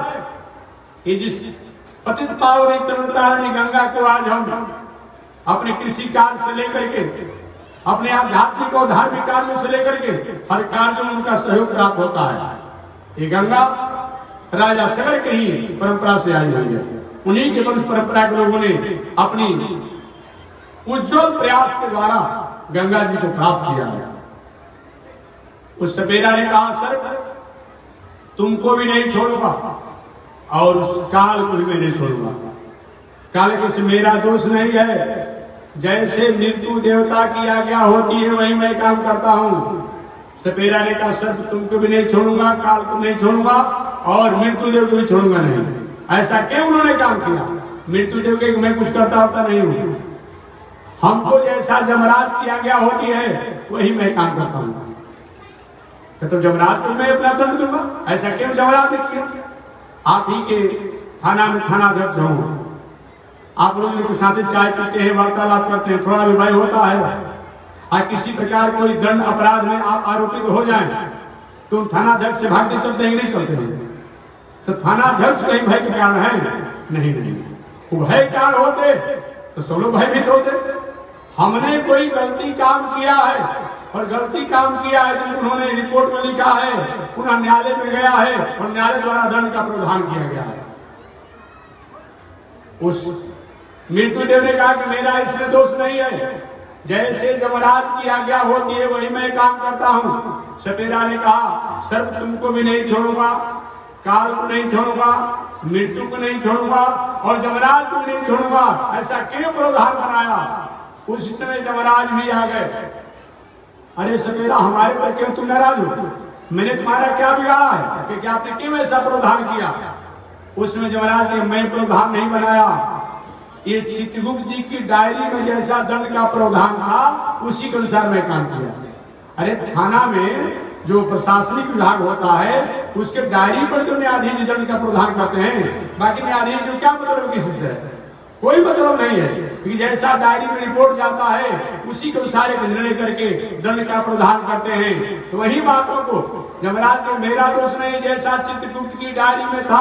कि जिस पतित पावनी तरुणतारिणी गंगा को आज हम अपने कृषि कार्य से लेकर के, अपने आध्यात्मिक और धार्मिक कार्यों से लेकर के हर कार्य में उनका सहयोग प्राप्त होता है। ये गंगा राजा सगर की ही परंपरा से आई हुई है। उन्हीं के वंश परंपरा के लोगों ने अपनी उज्जवल प्रयास के द्वारा गंगा जी को प्राप्त किया है। उस सपेरा ने कहा, सर तुमको भी नहीं छोड़ूंगा और उस काल को भी मैं नहीं छोड़ूंगा। काल के मेरा दोष नहीं है, जैसे मृत्यु देवता की आज्ञा होती है वही मैं काम करता हूँ। सपेरा ने कहा, सर तुमको भी नहीं छोड़ूंगा, काल को नहीं छोड़ूंगा और मृत्यु देव को भी छोड़ूंगा नहीं। ऐसा क्यों उन्होंने काम किया? मृत्यु देव के मैं कुछ करता होता नहीं हूँ, हमको जैसा जमराज की आज्ञा होती है वही मैं काम करता हूँ। तो जमराज को मैं अपना दंड दूंगा, ऐसा क्यों जमराज ने किया? आप ही के थाना में थानाध्यक्ष हूं, आप लोगों के साथ चाय पीते हैं, वार्तालाप करते हैं, थोड़ा विवाह होता है और किसी प्रकार कोई दंड अपराध में आप आरोपित हो जाएं तो थानाध्यक्ष से भागते चलते हैं नहीं चलते हैं? तो थानाध्यक्ष कहीं भय के कारण है? नहीं नहीं, वो भय कारण होते तो सब लोग भयभीत होते। हमने कोई गलती काम किया है और गलती काम किया है तो उन्होंने रिपोर्ट में लिखा है, पुनः न्यायालय में गया है और न्यायालय द्वारा दंड का प्रावधान किया गया है। उस मृत्यु देव ने कहा कि मेरा इसमें दोष नहीं है, जैसे जमराज की आज्ञा होती है वही मैं काम करता हूँ। सपेरा ने कहा, सर तुमको भी नहीं छोड़ूंगा, काल को नहीं छोड़ूंगा, मृत्यु को नहीं छोड़ूंगा और जमराज को भी नहीं छोड़ूंगा। ऐसा क्यों प्रावधान बनाया? उस समय जमराज भी आ गए। अरे सपेरा, हमारे पर क्यों तुम नाराज हो? मैंने तुम्हारा क्या बिगाड़ा है कि आपने क्यों ऐसा प्रावधान किया? उसमें जमराज ने, मैं प्रावधान नहीं बनाया, ये चित्रगुप्त जी की डायरी में जैसा दंड का प्रावधान था उसी के अनुसार मैं काम किया। अरे थाना में जो प्रशासनिक विभाग होता है उसके डायरी पर तो न्यायाधीश दंड का प्रावधान करते हैं, बाकी न्यायाधीश को क्या मतलब किसी से? कोई मतलब नहीं है, क्योंकि जैसा डायरी में रिपोर्ट जाता है उसी के अनुसार एक निर्णय करके दंड का प्रावधान करते हैं। तो वही बातों को जमराज के मेरा दोष नहीं, जैसा चित्रगुप्त की डायरी में था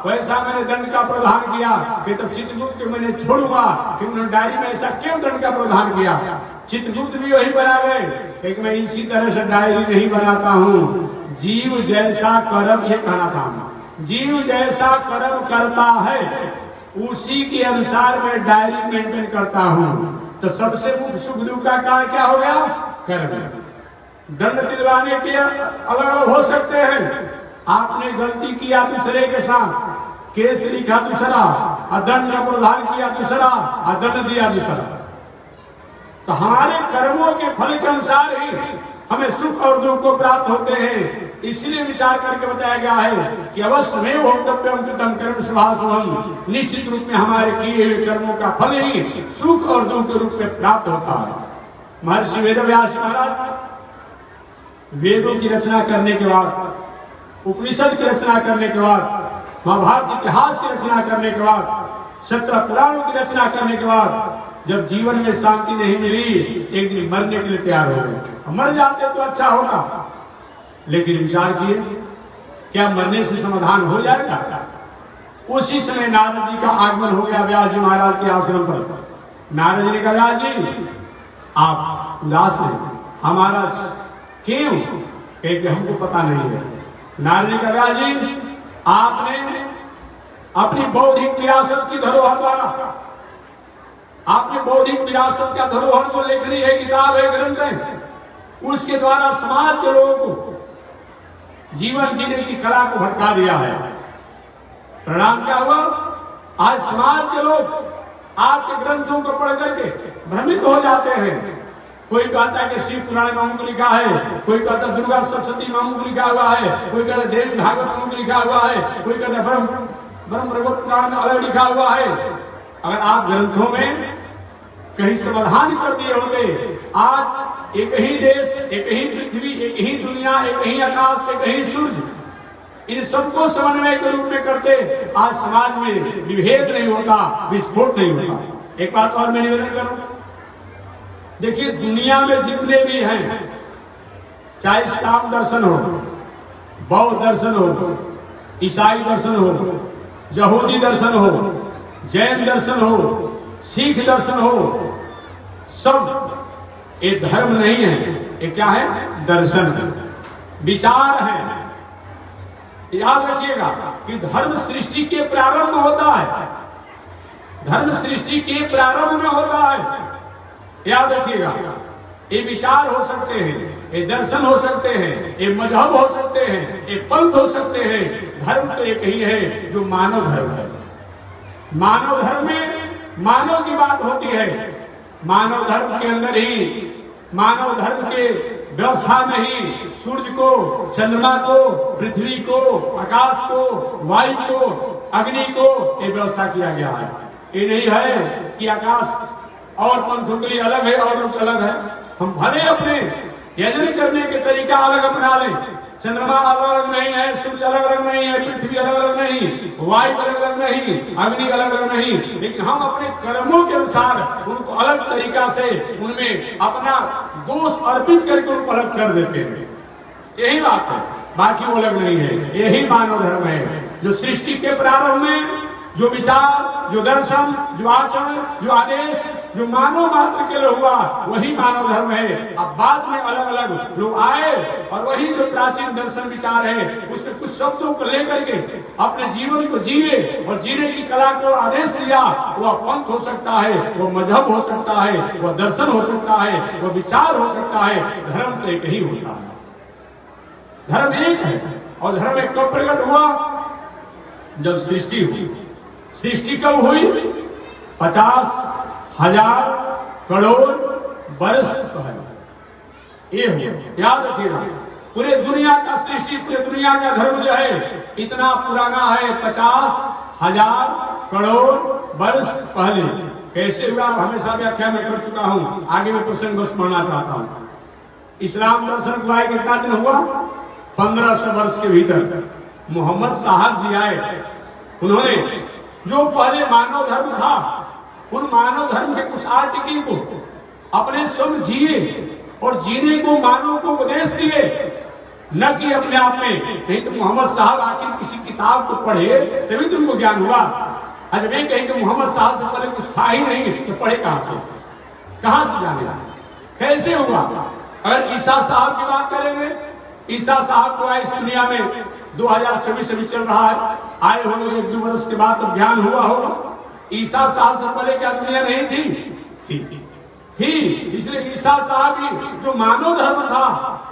वैसा मैंने दंड का प्रावधान किया कि तो चित्रगुप्त को मैंने छोड़ूंगा कि उन्होंने डायरी में ऐसा क्यों दंड का प्रावधान किया? चित्रगुप्त भी वही बना गए कि मैं इसी तरह से डायरी नहीं बनाता हूँ। जीव जैसा कर्म, ये कहना था, जीव जैसा कर्म करता है उसी के अनुसार मैं डायरी मेंटेन करता हूँ। तो सबसे मुख्य सुख दुख का कारण क्या हो गया? कर्म। दंड दिलवाने के अलग अलग हो सकते हैं। आपने गलती किया दूसरे के साथ, केस लिखा दूसरा और दंड का प्रावधान किया दूसरा और दंड दिया दूसरा। तो हमारे कर्मों के फल के अनुसार ही हमें सुख और दुख को प्राप्त होते हैं। इसलिए विचार करके बताया गया है कि अवश्य में भोक्तव्यम कृतम कर्म स्वभावम, निश्चित रूप में हमारे किए हुए कर्मों का फल ही सुख और दुख के रूप में प्राप्त होता है। महर्षि वेदव्यास महाराज वेदों की रचना करने के बाद, उपनिषद की रचना करने के बाद, महाभारत इतिहास की रचना करने के बाद, 17 पुराणों की रचना करने के बाद जब जीवन में शांति नहीं मिली, एक दिन मरने के लिए तैयार हो गए। मर जाते तो अच्छा होगा, लेकिन विचार किए क्या मरने से समाधान हो जाएगा? उसी समय नारद जी का आगमन हो गया व्यास जी महाराज के आश्रम पर। नारद जी ने कहा, व्यास जी आप उदास हैं, हमारा क्यों? क्योंकि हमको पता नहीं है। नारद जी का, व्यास जी आपने अपनी बौद्धिक विरासत की धरोहर द्वारा, आपने बौद्धिक विरासत का धरोहर जो लेखनी है, किताब है, ग्रंथ है, उसके द्वारा समाज के लोगों को जीवन जीने की कला को भटका दिया है। परिणाम क्या हुआ? आज समाज के लोग आपके ग्रंथों को पढ़ करके भ्रमित हो जाते हैं। कोई कहता है कि शिव पुराण मामू को लिखा है, कोई कहता है दुर्गा सप्तशती मामू को लिखा हुआ है, कोई कहता है देवी भागवत मामू को लिखा हुआ है, कोई कहता है ब्रह्म भगवत पुराण में अलग लिखा हुआ है। अगर आप ग्रंथों में कहीं समाधान कर दिए होते, आज एक ही देश, एक ही पृथ्वी, एक ही दुनिया, एक ही आकाश, एक ही सूर्य, इन सबको समन्वय के रूप में करते, आज समाज में विभेद नहीं होता, विस्फोट नहीं होता। एक बात और मैं निवेदन करूं, देखिए दुनिया में जितने भी हैं, चाहे इस्लाम दर्शन हो, बौद्ध दर्शन हो, ईसाई दर्शन हो, यहूदी दर्शन हो, जैन दर्शन हो, सिख दर्शन हो, सब ये धर्म नहीं है, ये क्या है? दर्शन है, विचार है। याद रखिएगा कि धर्म सृष्टि के प्रारंभ में होता है, धर्म सृष्टि के प्रारंभ में होता है। याद रखिएगा, ये विचार हो सकते हैं, ये दर्शन हो सकते हैं, ये मजहब हो सकते हैं, ये पंथ हो सकते हैं, धर्म तो एक ही है जो मानव धर्म है। मानव धर्म में मानव की बात होती है, मानव धर्म के अंदर ही, मानव धर्म के व्यवस्था में ही सूर्य को, चंद्रमा को, पृथ्वी को, आकाश को, वायु को, अग्नि को ये व्यवस्था किया गया है। ये नहीं है कि आकाश और पंथों के लिए अलग है और लोग अलग है। हम भले अपने यजन करने के तरीका अलग अपना लें, चंद्रमा अलग अलग नहीं है, सूर्य अलग अलग नहीं है, पृथ्वी अलग अलग नहीं, वायु अलग अलग नहीं, अग्नि अलग अलग नहीं, लेकिन हम अपने कर्मों के अनुसार उनको अलग तरीका से उनमें अपना दोष अर्पित करके उनको अलग कर देते हैं। यही बात है, बाकी वो अलग नहीं है। यही मानव धर्म है जो सृष्टि के प्रारंभ में जो विचार, जो दर्शन, जो आचरण, जो आदेश, जो मानव मात्र के लिए हुआ, वही मानव धर्म है। अब बाद में अलग अलग लोग आए और वही जो प्राचीन दर्शन विचार है उसमें कुछ शब्दों को लेकर के अपने जीवन को जिए और जीने की कला को आदेश दिया। वह पंथ हो सकता है, वो मजहब हो सकता है, वह दर्शन हो सकता है, वह विचार हो सकता है। धर्म तो एक ही होता है, धर्म एक है। और धर्म एक कब प्रकट हुआ? जब सृष्टि हुई। सृष्टि कब हुई? 50,000 करोड़ वर्ष पहले ये हुआ। याद रखिएगा, पूरे दुनिया का सृष्टि, पूरे दुनिया का धर्म जो है इतना पुराना है, 50,000 करोड़ वर्ष पहले। कैसे हुआ? हमेशा व्याख्या में कर चुका हूं, आगे में प्रसंग बस पढ़ना चाहता हूं। इस्लाम दर्शन को आए कितना दिन हुआ? 1500 वर्ष के भीतर मोहम्मद साहब जी आए। उन्होंने जो पहले मानव धर्म था, उन मानव धर्म के कुछ आर्टिकल को अपने स्वयं जिए और जीने को मानव को उपदेश दिए, न कि अपने आप में। नहीं तो मोहम्मद साहब आखिर किसी किताब को पढ़े तभी तुमको ज्ञान हुआ। आज वे कहें कि मोहम्मद साहब से पहले कुछ था ही नहीं, तो पढ़े कहां से जाने? कैसे हुआ? अगर ईसा साहब की बात करेंगे, ईसा साहब को आए इस दुनिया में 2024 अभी चल रहा है, आए होंगे 1-2 वर्ष के बाद तो ज्ञान हुआ होगा। ईसा साहब से पहले क्या दुनिया नहीं थी? इसलिए ईसा साहब की जो मानव धर्म था,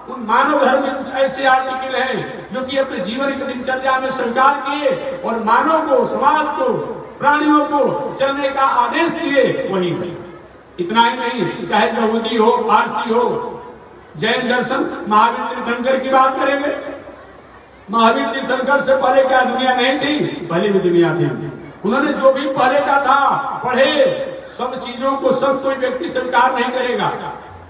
उन मानव धर्म में कुछ ऐसे आर्टिकल हैं जो कि अपने जीवन की दिनचर्या में स्वीकार किए और मानव को, समाज को, प्राणियों को चलने का आदेश दिए। वही है, इतना ही नहीं, चाहे यहूदी हो, पारसी हो, जैन दर्शन, महावीर तीर्थंकर की बात करेंगे। महावीर तीर्थंकर से पहले क्या दुनिया नहीं थी? पहले भी दुनिया थी। उन्होंने जो भी पहले का था पढ़े, सब चीजों को सब कोई व्यक्ति स्वीकार नहीं करेगा।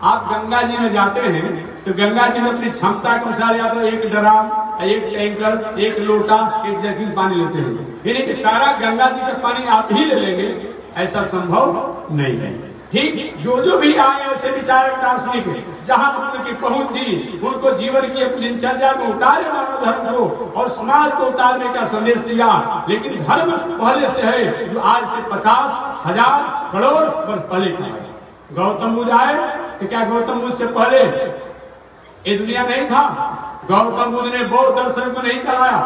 आप गंगा जी में जाते हैं तो गंगा जी में अपनी क्षमता के अनुसार या तो एक ड्राम, एक टैंकर, एक लोटा, एक जर्किन पानी लेते हैं, यानी कि सारा गंगा जी का पानी आप ही ले लेंगे, ऐसा संभव नहीं है। ठीक, जो भी आए ऐसे विचारक दार्शनिक, जहां उनकी पहुंच थी, उनको जीवन की अपनी दिनचर्या में उतारे मानव धर्म को और समाज को उतारने का संदेश दिया। लेकिन धर्म पहले से है, जो आज से 50,000 करोड़ वर्ष पहले था। गौतम बुद्ध आए तो क्या गौतम बुद्ध से पहले ये दुनिया नहीं था? गौतम बुद्ध ने बौद्ध दर्शन को नहीं चलाया,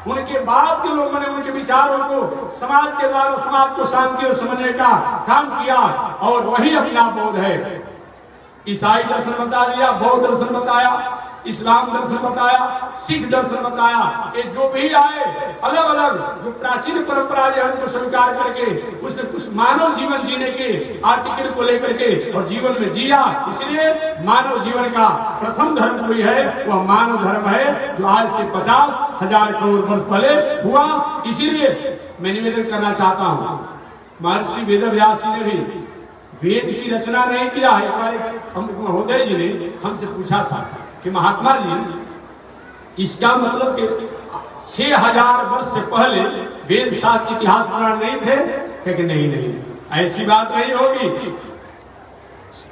उनके बाद के लोगों ने उनके विचारों को समाज के द्वारा समाज को शांति और समझने का काम किया और वही अपना बौद्ध है। ईसाई दर्शन बता दिया, बौद्ध दर्शन बताया, इस्लाम दर्शन बताया, सिख दर्शन बताया। ये जो भी आए अलग अलग जो प्राचीन परंपरा जो उनको स्वीकार करके उसने कुछ मानव जीवन जीने के आर्टिकल को लेकर के और जीवन में जिया। इसलिए मानव जीवन का प्रथम धर्म कोई है, वह मानव धर्म है, जो आज से 50,000 करोड़ वर्ष पहले हुआ। इसीलिए मैं निवेदन करना चाहता हूं महर्षि वेदव्यास जी ने भी वेद की रचना नहीं किया है। हमारे हम महोदय जी ने हमसे पूछा था कि महात्मा जी इसका मतलब कि 6000 वर्ष से पहले वेद शास्त्र इतिहास पुराण नहीं थे? कि नहीं, ऐसी बात नहीं होगी।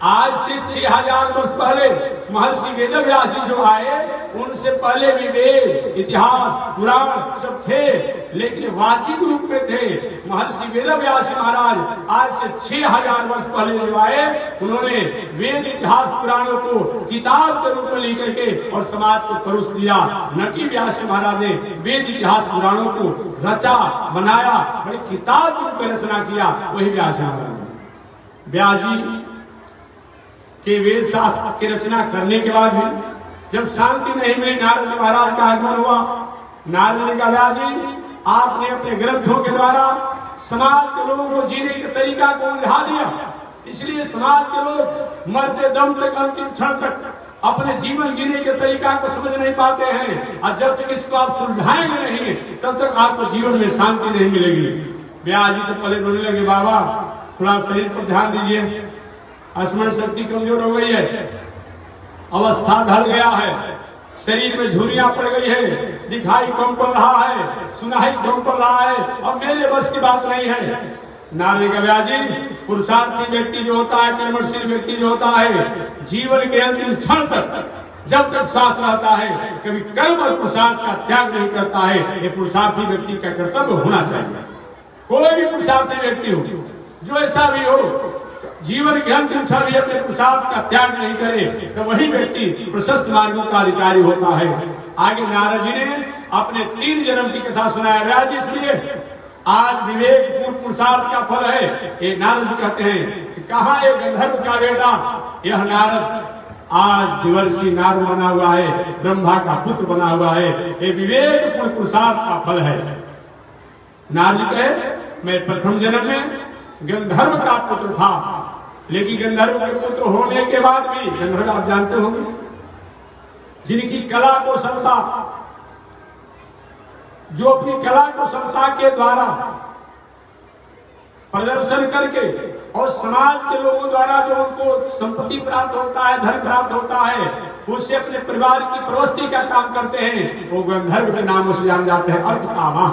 आज से 6000 वर्ष पहले महर्षि वेदव्यास जी जो आए, उनसे पहले भी वेद इतिहास पुराण सब थे, लेकिन वाचिक रूप में थे। महर्षि वेदव्यास महाराज आज से 6000 वर्ष पहले जो आए, उन्होंने वेद इतिहास पुराणों को किताब के रूप में लेकर के और समाज को परोस दिया। न कि व्यास महाराज ने वेद इतिहास पुराणों को रचा बनाया, बड़ी किताब के रूप में रचना किया, वही व्यास महाराज। व्यास जी के वेद शास्त्र की रचना करने के बाद भी जब शांति नहीं मिली, नारद जी महाराज का आगमन हुआ। नारद जी का व्यास जी आपने अपने ग्रंथों के द्वारा समाज के लोगों को जीने के तरीका को उलझा दिया। इसलिए समाज के लोग मरते दम तक, अंतिम क्षण तक अपने जीवन जीने के तरीका को समझ नहीं पाते हैं, और जब तक इसको आप सुलझाएंगे नहीं तब तक आपको जीवन में शांति नहीं मिलेगी। व्यास जी तो पहले रोने लगे, बाबा थोड़ा शरीर पर ध्यान दीजिए, स्मरण शक्ति कमजोर हो गई है, अवस्था ढल गया है, शरीर में झुर्रियां पड़ गई है, दिखाई कम पड़ रहा है, सुनाई कम पड़ रहा है, और मेरे बस की बात नहीं है। नारद व्यास जी, पुरुषार्थी व्यक्ति जो होता है, कर्मशील व्यक्ति जो होता है, जीवन के अंतिम क्षण तक जब तक सांस रहता है कभी कर्म और पुरुषार्थ का त्याग नहीं करता है। ये पुरुषार्थी व्यक्ति का कर्तव्य होना चाहिए। कोई भी पुरुषार्थी व्यक्ति हो, जो ऐसा भी हो, जीवन के अंतिम क्षण भी अपने पुरुषार्थ का त्याग नहीं करे, तो वही व्यक्ति प्रशस्त मार्गों का अधिकारी होता है। आगे नारद जी ने अपने 3 जन्म की कथा सुनाया। व्यास जी इसलिए आज विवेक पूर्ण पुरुषार्थ का फल है। ये नारद जी कहते हैं कि कहा ये गंधर्व का बेटा, यह नारद आज देवर्षि नारद बना हुआ है, ब्रह्मा का पुत्र बना हुआ है। ये विवेक पूर्ण पुरुषार्थ का फल है। नारद जी कहे, मैं प्रथम जन्म में गंधर्व का पुत्र था, लेकिन गंधर्व के पुत्र होने के बाद भी, गंधर्व आप जानते होंगे, जिनकी कला को समता, जो अपनी कला को समता के द्वारा प्रदर्शन करके और समाज के लोगों द्वारा जो उनको संपत्ति प्राप्त होता है, धन प्राप्त होता है, उससे अपने परिवार की प्रवृत्ति का काम करते हैं, वो गंधर्व के नाम से जान जाते हैं। अर्थ कामा,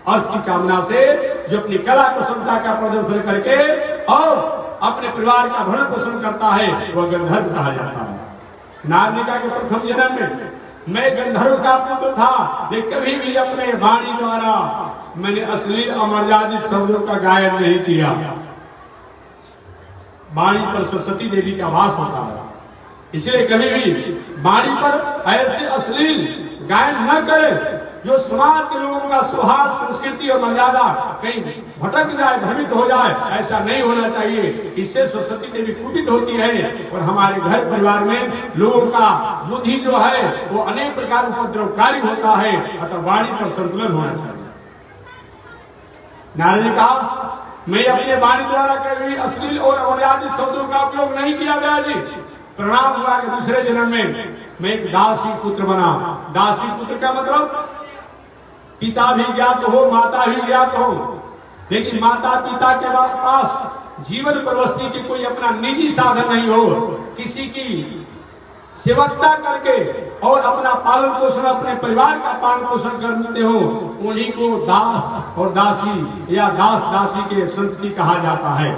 अर्थ की कामना से जो अपनी कला कुशलता का प्रदर्शन करके और अपने परिवार का भरण पोषण करता है, वह गंधर्व कहा जाता है। नारद के प्रथम जन्म में मैं गंधर्व का पुत्र था, लेकिन कभी भी अपने वाणी द्वारा मैंने अश्लील अमर्यादित शब्दों का गायन नहीं किया। वाणी पर सरस्वती देवी का वास होता है, इसलिए कभी भी वाणी पर ऐसे अश्लील गायन न करे जो समाज के लोगों का स्वभाव, संस्कृति और मर्यादा कहीं भटक जाए, भ्रमित हो जाए। ऐसा नहीं होना चाहिए। इससे सरस्वती देवी कुपित होती है और हमारे घर परिवार में लोगों का बुद्धि जो है वो अनेक प्रकार उपद्रवकारी होता है। अतः वाणी पर संतुलन होना चाहिए। नारद जी कहा, मैं अपने वाणी द्वारा कभी अश्लील और अमर्यादित शब्दों का उपयोग नहीं किया। गया जी प्रणाम हुआ कि दूसरे जन्म में मैं एक दासी पुत्र बना। दासी पुत्र का मतलब पिता भी ज्ञात हो, माता भी ज्ञात हो, लेकिन माता पिता के पास जीवन प्रवृत्ति की कोई अपना निजी साधन नहीं हो, किसी की सेवकता करके और अपना पालन पोषण, अपने परिवार का पालन पोषण करते हो, उन्हीं को दास और दासी या दास दासी के संतति कहा जाता है।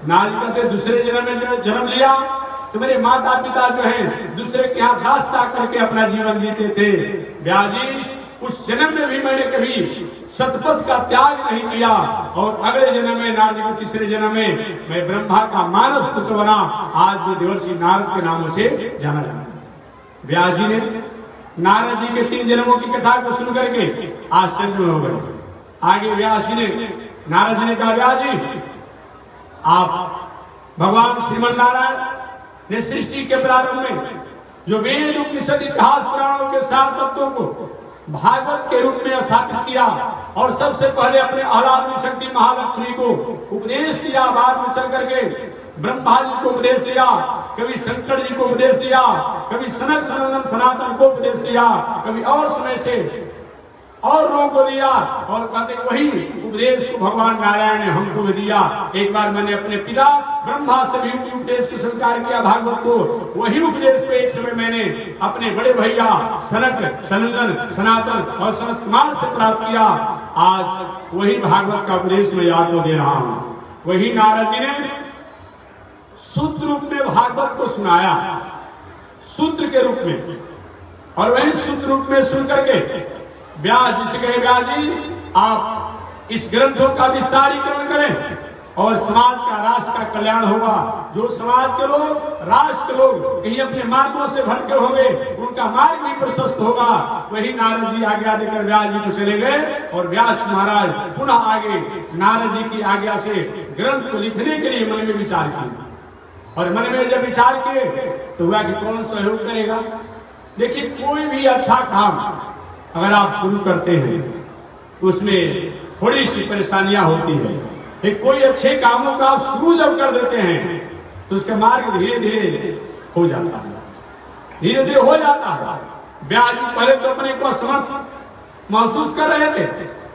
नारद कहते दूसरे जन्म में जन्म लिया तो मेरे माता पिता जो हैं दूसरे के यहाँ दासता करके अपना जीवन जीते थे। व्यास जी उस जन्म में भी मैंने कभी सतपथ का त्याग नहीं किया और अगले जन्म में नारद तीसरे जन्म में मैं ब्रह्मा का मानस पुत्र बना, आज जो देवर्षि नारद के नामों से जाना जाता है। व्यास जी ने नारद जी के 3 जन्मों की कथा को सुन करके आश्चर्य हो गए। आगे व्यास जी ने नारद जी ने कहा, व्यास जी आप भगवान श्रीमन नारायण ने सृष्टि के प्रारंभ में जो वेद उपनिषद इतिहास पुराणों के 7 तत्वों को भागवत के रूप में स्थापित किया और सबसे पहले अपने आराध्य शक्ति महालक्ष्मी को उपदेश दिया, बाद में चल करके ब्रह्मा जी को उपदेश दिया, कभी शंकर जी को उपदेश दिया, कभी सनक सनातन को उपदेश दिया, कभी और समय से और लोगों को दिया, और कहते वही उपदेश को भगवान नारायण ने हमको भी दिया। एक बार मैंने अपने पिता ब्रह्मा से भी उपदेश को स्वीकार किया भागवत को, वही उपदेश को एक समय मैंने अपने बड़े भैया सनक, सनंदन, सनातन और सनत कुमार से प्राप्त किया। आज वही भागवत का उपदेश मैं आपको दे रहा हूँ। वही नारद जी ने सूत्र रूप में भागवत को सुनाया, सूत्र के रूप में, और वही सूत्र रूप में सुन करके व्यास जी से कहे, व्यास जी आप इस ग्रंथों का विस्तारीकरण करें और समाज का, राष्ट्र का कल्याण होगा। जो समाज के लोग, राष्ट्र के लोग कहीं अपने मार्गों से भटके होंगे, उनका मार्ग भी प्रशस्त होगा। वही नारद जी आज्ञा देकर व्यास जी को चले गए, और व्यास महाराज पुनः आगे नारद जी की आज्ञा से ग्रंथ को लिखने के लिए मन में विचार किया। और मन में जब विचार किए तो हुआ कि कौन सहयोग करेगा। देखिए, कोई भी अच्छा काम अगर आप शुरू करते हैं उसमें थोड़ी सी परेशानियां होती है। एक कोई अच्छे कामों का आप शुरू जब कर देते हैं तो उसका मार्ग धीरे धीरे हो जाता है, धीरे धीरे हो जाता है। व्यास जी पहले तो अपने को असमर्थ महसूस कर रहे थे,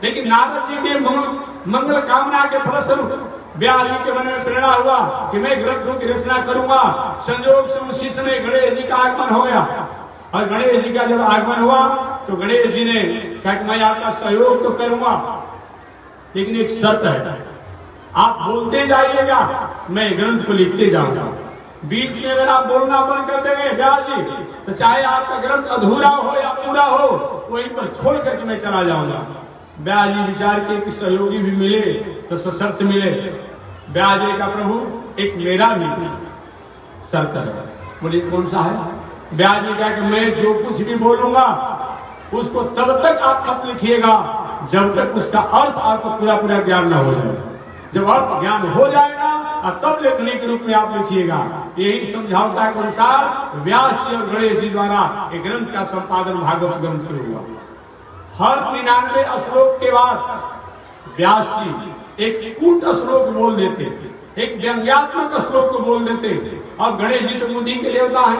लेकिन नारद जी के मंगल कामना के फलस्वरूप व्यास जी के मन में प्रेरणा हुआ कि मैं ग्रंथों की रचना करूंगा। संयोग से उसी समय गणेश जी का आगमन हो गया, और गणेश जी का जब आगमन हुआ तो गणेश जी ने कहा कि मैं आपका सहयोग तो करूंगा, लेकिन एक शर्त है, आप बोलते जाइएगा, मैं ग्रंथ को लिखते जाऊंगा। बीच में अगर आप बोलना बंद कर देंगे व्यास जी, तो चाहे आपका ग्रंथ अधूरा हो या पूरा हो, वहीं पर छोड़ करके मैं चला जाऊंगा। व्यास जी विचार किए कि सहयोगी भी मिले तो सशर्त मिले। व्यास जी का प्रभु एक मेरा भी शर्त है। बोलिए कौन सा है? व्यास जी कहा कि मैं जो कुछ भी बोलूंगा उसको तब तक आप मत लिखिएगा जब तक उसका अर्थ आपको पूरा पूरा ज्ञान न हो जाए। जब अर्थ ज्ञान हो जाएगा और तब लिखने के रूप में आप लिखिएगा। यही समझौता के अनुसार व्यास जी और गणेश जी द्वारा एक ग्रंथ का संपादन भागवत ग्रंथ शुरू हुआ। हर 99 श्लोक के बाद व्यास जी एक कूट श्लोक बोल देते, एक व्यंग्यात्मक श्लोक को बोल देते, और गणेश जी तो बुद्धि के देवता है,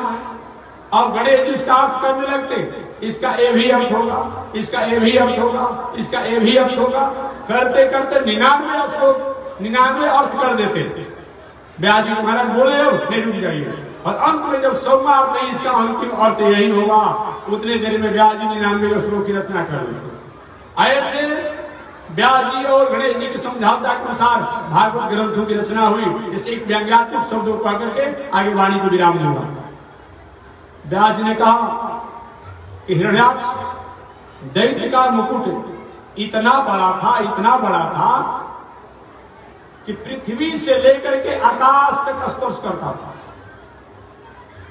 और गणेश जी उसका अर्थ करने लगते। इसका ए भी अर्थ होगा, इसका ए भी अर्थ होगा, इसका ए भी अर्थ होगा, करते करते 99 श्लोक 99 अर्थ कर देते। व्यास जी महाराज बोले हो नहीं, रुक जाइए, और अंत में जब 100वां अर्थ नहीं, इसका अंतिम अर्थ यही होगा, उतने देर में व्यास जी 99 श्लोक की रचना कर देते। ऐसे व्यास जी और गणेश जी के समझौता के अनुसार भागवत ग्रंथों की रचना हुई। इसे एक व्यंग्यात्मक शब्दों को आकर के आगे वाणी को विराम दूंगा। व्यास जी ने कहा कि हिरण्याक्ष दैत्य का मुकुट इतना बड़ा था, इतना बड़ा था कि पृथ्वी से लेकर के आकाश तक स्पर्श करता था।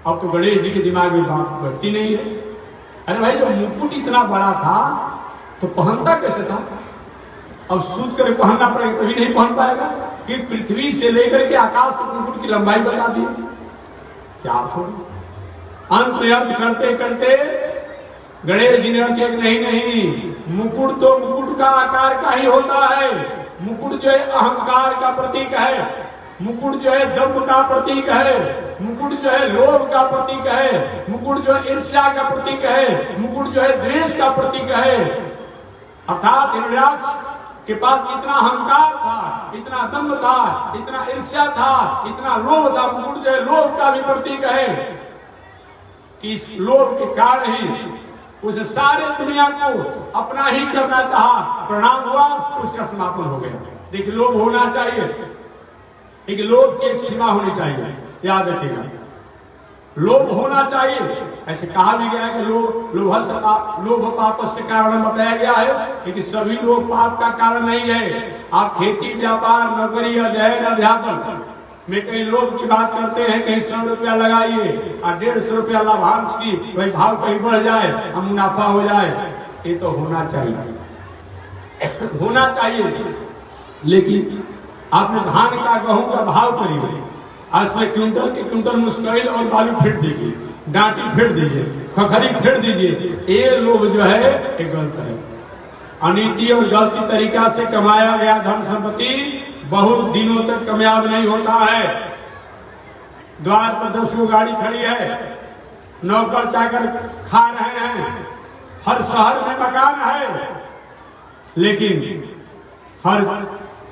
अब तो गणेश जी के दिमाग में बात बढ़ती नहीं है। अरे भाई, जब मुकुट इतना बड़ा था तो पहनता कैसे था? अब सूत कर पहनना पड़ेगा, कभी नहीं पहन पाएगा। कि पृथ्वी से लेकर के आकाश तक मुकुट की लंबाई बता दी, क्या थोड़ी। अंत में अब करते करते गणेश जी ने कहा नहीं नहीं, मुकुट तो मुकुट का आकार का ही होता है। मुकुट जो है अहंकार का प्रतीक है, मुकुट जो है दम्भ का प्रतीक है, मुकुट जो है लोभ का प्रतीक है, मुकुट जो है ईर्ष्या का प्रतीक है, मुकुट जो है द्वेष का प्रतीक है। अर्थात हिरण्याक्ष के पास इतना अहंकार था, इतना दम्भ था, इतना ईर्ष्या था, इतना लोभ था। मुकुट जो है लोभ का भी प्रतीक है कि इस लोभ के कारण ही उसे सारे दुनिया को अपना ही करना चाहा, परिणाम हुआ उसका समापन हो गया। देखिए, लोभ होना चाहिए, लेकिन लोभ की एक सीमा होनी चाहिए, याद रखिएगा। लोभ होना चाहिए, ऐसे कहा भी गया है कि लोभ पाप से कारण बताया गया है, लेकिन सभी लोग पाप का कारण नहीं है। आप खेती, व्यापार, नौकरी, अध्ययन, अध्यापन में कई लोग की बात करते हैं, कहीं 100 रुपया लगाइए और 150 रुपया लाभांश की, वही भाव कहीं बढ़ जाए और मुनाफा हो जाए। ये तो होना चाहिए, होना चाहिए। लेकिन आपने धान का, गेहूं का भाव करिए, इसमें क्विंटल के क्विंटल मुश्किल और बालू फेंट दीजिए, डांटी फेंट दीजिए, खखरी फेंट दीजिए। ये लोग जो है ये गलत है। अनीति और गलती तरीका से कमाया गया धन संपत्ति बहुत दिनों तक कामयाब नहीं होता है। द्वार पर 10 गो गाड़ी खड़ी है, नौकर चाकर खा रहे हैं, हर शहर में मकान है, लेकिन हर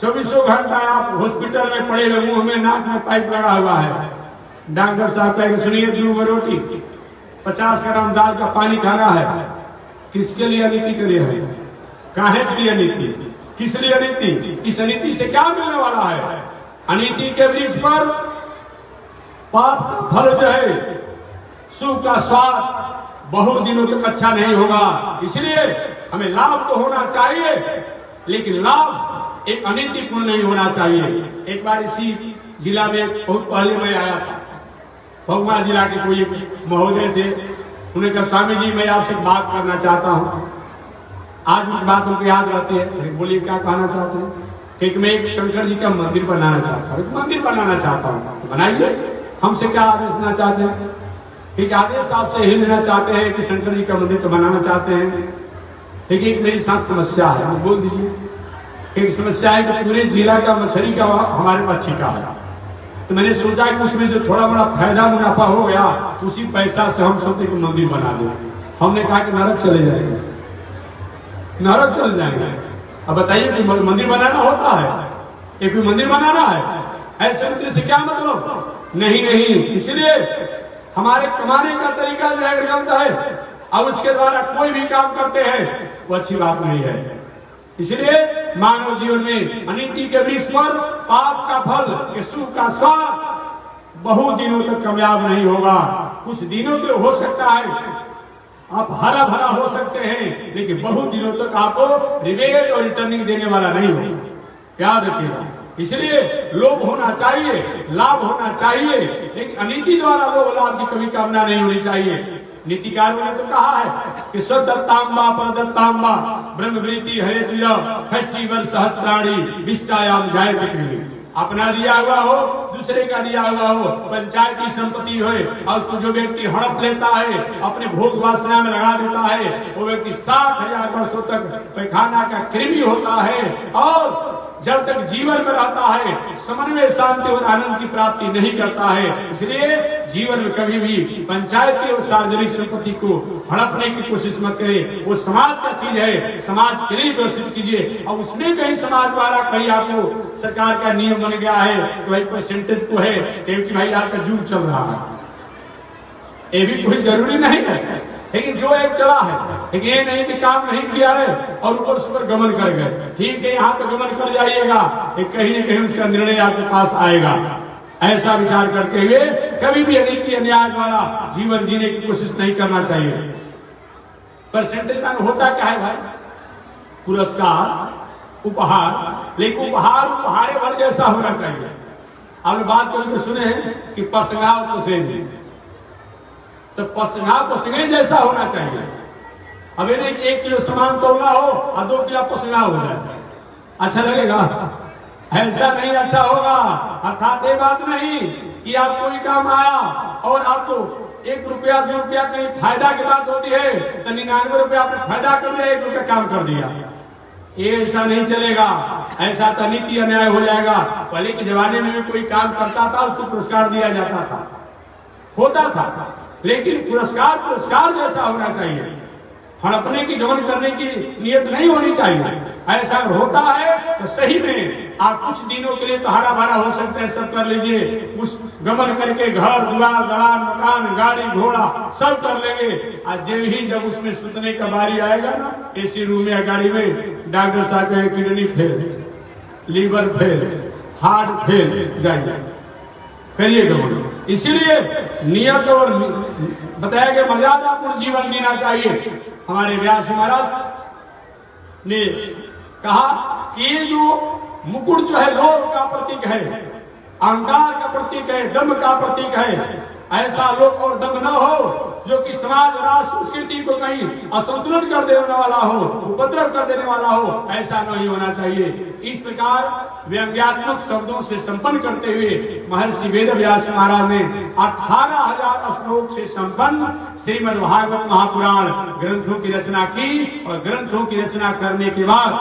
24 घंटा आप हॉस्पिटल में पड़े हुए, मुंह में नाक में पाइप लगा हुआ है। डॉक्टर साहब कहेंगे सुनिए 2 रोटी 50 ग्राम दाल का पानी खाना है। किसके लिए अनीति के लिए है? काहे के लिए अनीति? किस लिए अनीति? इस अनीति से क्या मिलने वाला है? अनीति के वृक्ष पर पाप का फल जो है, सुख का स्वाद बहुत दिनों तक अच्छा नहीं होगा। इसलिए हमें लाभ तो होना चाहिए, लेकिन लाभ एक अनीतिपूर्ण नहीं होना चाहिए। एक बार इसी जिला में बहुत पहले मैं आया था, भोगमा जिला के कोई महोदय थे। उन्हें कहा स्वामी जी मैं आपसे बात करना चाहता हूँ। आज उनकी बात उनको याद रहती है। बोलिए क्या कहना चाहते हैं? कि मैं एक शंकर जी का मंदिर बनाना चाहता हूँ, मंदिर बनाना चाहता हूँ। बनाइए। हमसे क्या आदेश देना चाहते हैं? ठीक आदेश आपसे यही लेना चाहते हैं कि शंकर जी का मंदिर तो बनाना चाहते हैं, लेकिन एक मेरी साथ समस्या है। आप बोल दीजिए। एक समस्या है कि पूरे जिला का मछली का हमारे पास ठेका है। तो मैंने सोचा कि उसमें जो थोड़ा बड़ा फायदा मुनाफा हो गया, उसी पैसा से हम सब एक मंदिर बना दें। हमने कहा कि नरक चले जाएंगे, नरक चले जाएंगे। अब बताइए कि मंदिर बनाना होता है? एक मंदिर बनाना है, ऐसे मंदिर से क्या मतलब? नहीं नहीं। इसलिए हमारे कमाने का तरीका जो है गलत है, और उसके द्वारा कोई भी काम करते हैं वो अच्छी बात नहीं है। इसलिए मानव जीवन में अनीति के वृक्ष पर पाप का फल, सुख का स्वाद बहुत दिनों तक कामयाब नहीं होगा। कुछ दिनों के हो सकता है, आप हरा भरा हो सकते हैं, लेकिन बहुत दिनों तक आपको रिवेट और रिटर्निंग देने वाला नहीं होगा। याद रखिएगा। इसलिए लोभ होना चाहिए, लाभ होना चाहिए, लेकिन अनीति द्वारा लोभ लाभ की कभी कामना नहीं होनी चाहिए। नीतिकारों ने तो कहा है कि स्वदत्तांबा परदत्तांबा ब्रह्मवृत्ति हरे तुय फष्टिवर सहस्त्राणी विष्टायाम जाय पृथ्वी। अपना दिया हुआ हो, दूसरे का दिया हुआ हो, पंचायत की संपत्ति हो, और उसको जो व्यक्ति हड़प लेता है, अपने भोग वासना में लगा देता है, वो व्यक्ति 60,000 वर्षों तक पैखाना का कृमि होता है, और जब तक जीवन में रहता है समन्वय शांति और आनंद की प्राप्ति नहीं करता है। इसलिए जीवन में कभी भी पंचायती और सार्वजनिक संपत्ति को हड़पने की कोशिश मत करें। वो समाज का चीज है, समाज के लिए व्यवस्थित कीजिए। और उसमें कहीं समाज द्वारा कहीं आपको सरकार का नियम बन गया है कि भाई परसेंटेज को है, क्योंकि भाई आपका युग चल रहा है, ये भी कोई जरूरी नहीं है। लेकिन जो एक चला है, लेकिन ये नहीं कि काम नहीं किया है और ऊपर से ऊपर गमन कर गए। ठीक है, यहाँ तो गमन कर जाइएगा, कहीं न कहीं उसका निर्णय आपके पास आएगा। ऐसा विचार करते हुए कभी भी अनीति अन्याय द्वारा जीवन जीने की कोशिश नहीं करना चाहिए। परसेंटेज में होता क्या है भाई? पुरस्कार, उपहार, लेकिन उपहार उपहारे भर जैसा होना चाहिए। आपने बात करके सुने हैं कि पसंगा पसेज, तो पसंगा पसंगे जैसा होना चाहिए। अब ये 1 किलो सामान तोलना हो और 2 किलो पसंगा हो जाए, अच्छा लगेगा? ऐसा नहीं अच्छा होगा। अर्थात ये बात नहीं कि आप कोई काम आया और आपको 1 रुपया 2 रुपया कहीं फायदा की बात होती है, तो 99 रुपया आपने फायदा कर दिया, 1 रुपया काम कर दिया। ये ऐसा नहीं चलेगा। ऐसा तो नीति अन्याय हो जाएगा। पहले के जमाने में भी कोई काम करता था, उसको पुरस्कार दिया जाता था, होता था, लेकिन पुरस्कार पुरस्कार जैसा होना चाहिए। हड़पने की गमन करने की नियत नहीं होनी चाहिए। ऐसा होता है तो सही में आप कुछ दिनों के लिए तो हरा भरा हो सकते हैं, सब कर लीजिए। उस गमन करके घर द्वार दलान मकान गाड़ी घोड़ा सब कर लेंगे। जब उसमें सुतने का बारी आएगा ना, एसी रूम या गाड़ी में, डॉक्टर साहब कहे kidney fail, liver fail, heart fail, जाइए करिए गमन। इसीलिए नियत और बताया गया मर्यादापूर्ण जीवन जीना चाहिए। हमारे व्यास महाराज ने कहा कि ये जो मुकुट जो है लोभ का प्रतीक है, अहंकार का प्रतीक है, दम्भ का प्रतीक है। ऐसा लोभ और दम्भ न हो जो कि समाज राष्ट्र संस्कृति को कहीं असंतुलन कर देने वाला हो, उपद्रव कर देने वाला हो, ऐसा नहीं होना चाहिए। इस प्रकार व्यंग्यात्मक शब्दों से संपन्न करते हुए महर्षि वेदव्यास महाराज ने 18,000 श्लोक से संपन्न श्रीमद् भागवत महापुराण ग्रंथों की रचना की। और ग्रंथों की रचना करने के बाद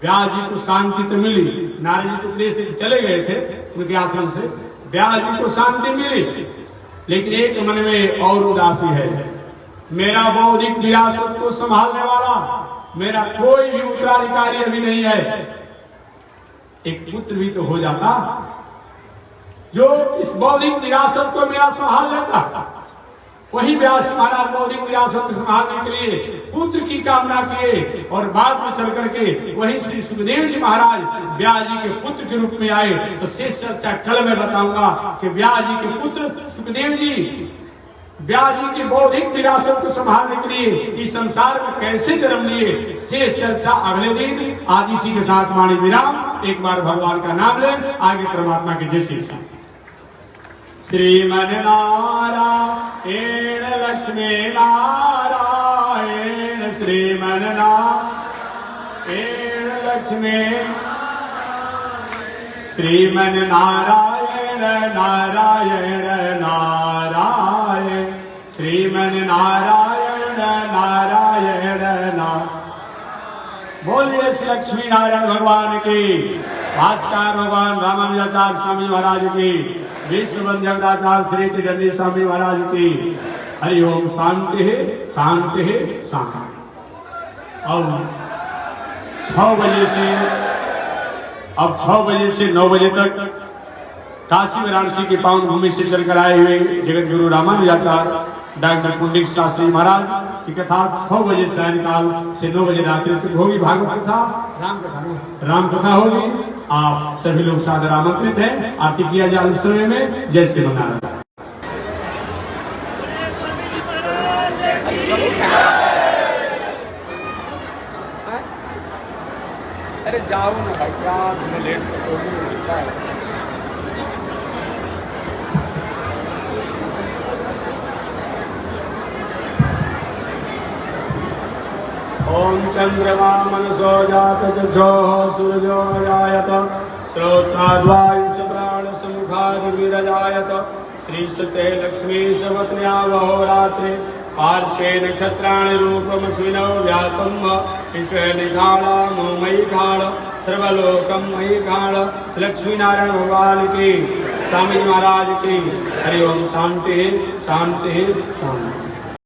व्यास जी को शांति तो मिली। नारद जी तो उपदेश देकर चले गए थे उनके आश्रम से, व्यास जी को शांति मिली, लेकिन एक मन में और उदासी है। मेरा बौद्धिक विरासत को संभालने वाला मेरा कोई भी उत्तराधिकारी अभी नहीं है, एक पुत्र भी तो हो जाता जो इस बौद्धिक विरासत को मेरा संभाल लेता। वही व्यास महाराज बौद्धिक विरासत को संभालने के लिए पुत्र की कामना किए और बाद में चल करके वही श्री सुखदेव जी महाराज व्यास जी के पुत्र के रूप में आए। तो शेष चर्चा कल मैं बताऊंगा कि व्यास जी के पुत्र सुखदेव जी व्यास जी की बौद्धिक विरासत को संभालने के लिए इस संसार में कैसे जन्म लिए। शेष चर्चा अगले दिन। आज इसी के साथ वाणी विराम। एक बार भगवान का नाम ले, आगे परमात्मा की जय श्री श्रीमन नारायण लक्ष्मी नारायण श्रीमन नारायण लक्ष्मी श्रीमन नारायण नारायण नारायण श्रीमन नारायण नारायण नारायण। बोलिए श्री लक्ष्मी नारायण भगवान की, भास्कर भगवान रामानुजाचार्य स्वामी महाराज की, विश्वबंधु जगदाचार्य श्री त्रिदंडी स्वामी महाराज की। हरि ओम। शांति है, शांति है, शांति। अब 6 बजे से 9 बजे तक काशी वाराणसी की पावन भूमि से चलकर आए हुए जगत गुरु रामानुजाचार्य डॉक्टर पुंडलिक शास्त्री महाराज की कथा 6 बजे सायंकाल से 9 बजे रात्रि तक होगी। भागवत कथा, राम कथा होगी। आप सभी लोग सादर आमंत्रित हैं। आरती किया जाए उस समय में। जय श्री नारायण। अरे जाओ ना भाई, क्या तुम्हें लेट होता है। ओम चंद्रमा मनसो जात चक्षुः सूर्यो जायत श्रोत्राद्वायुष प्राण समुखाद विरजायत श्रीसुते लक्ष्मी शपत्न्या वहोरात्रे पार्श्वे नक्षत्राणि रूपमस्मिनौ व्यातम् विश्वे निघाड़ा मयि घाड़ सर्वलोकम मयि घाड़। लक्ष्मी नारायण भगवान की, स्वामी महाराज की। हरि ओम। शांति शांति शांति।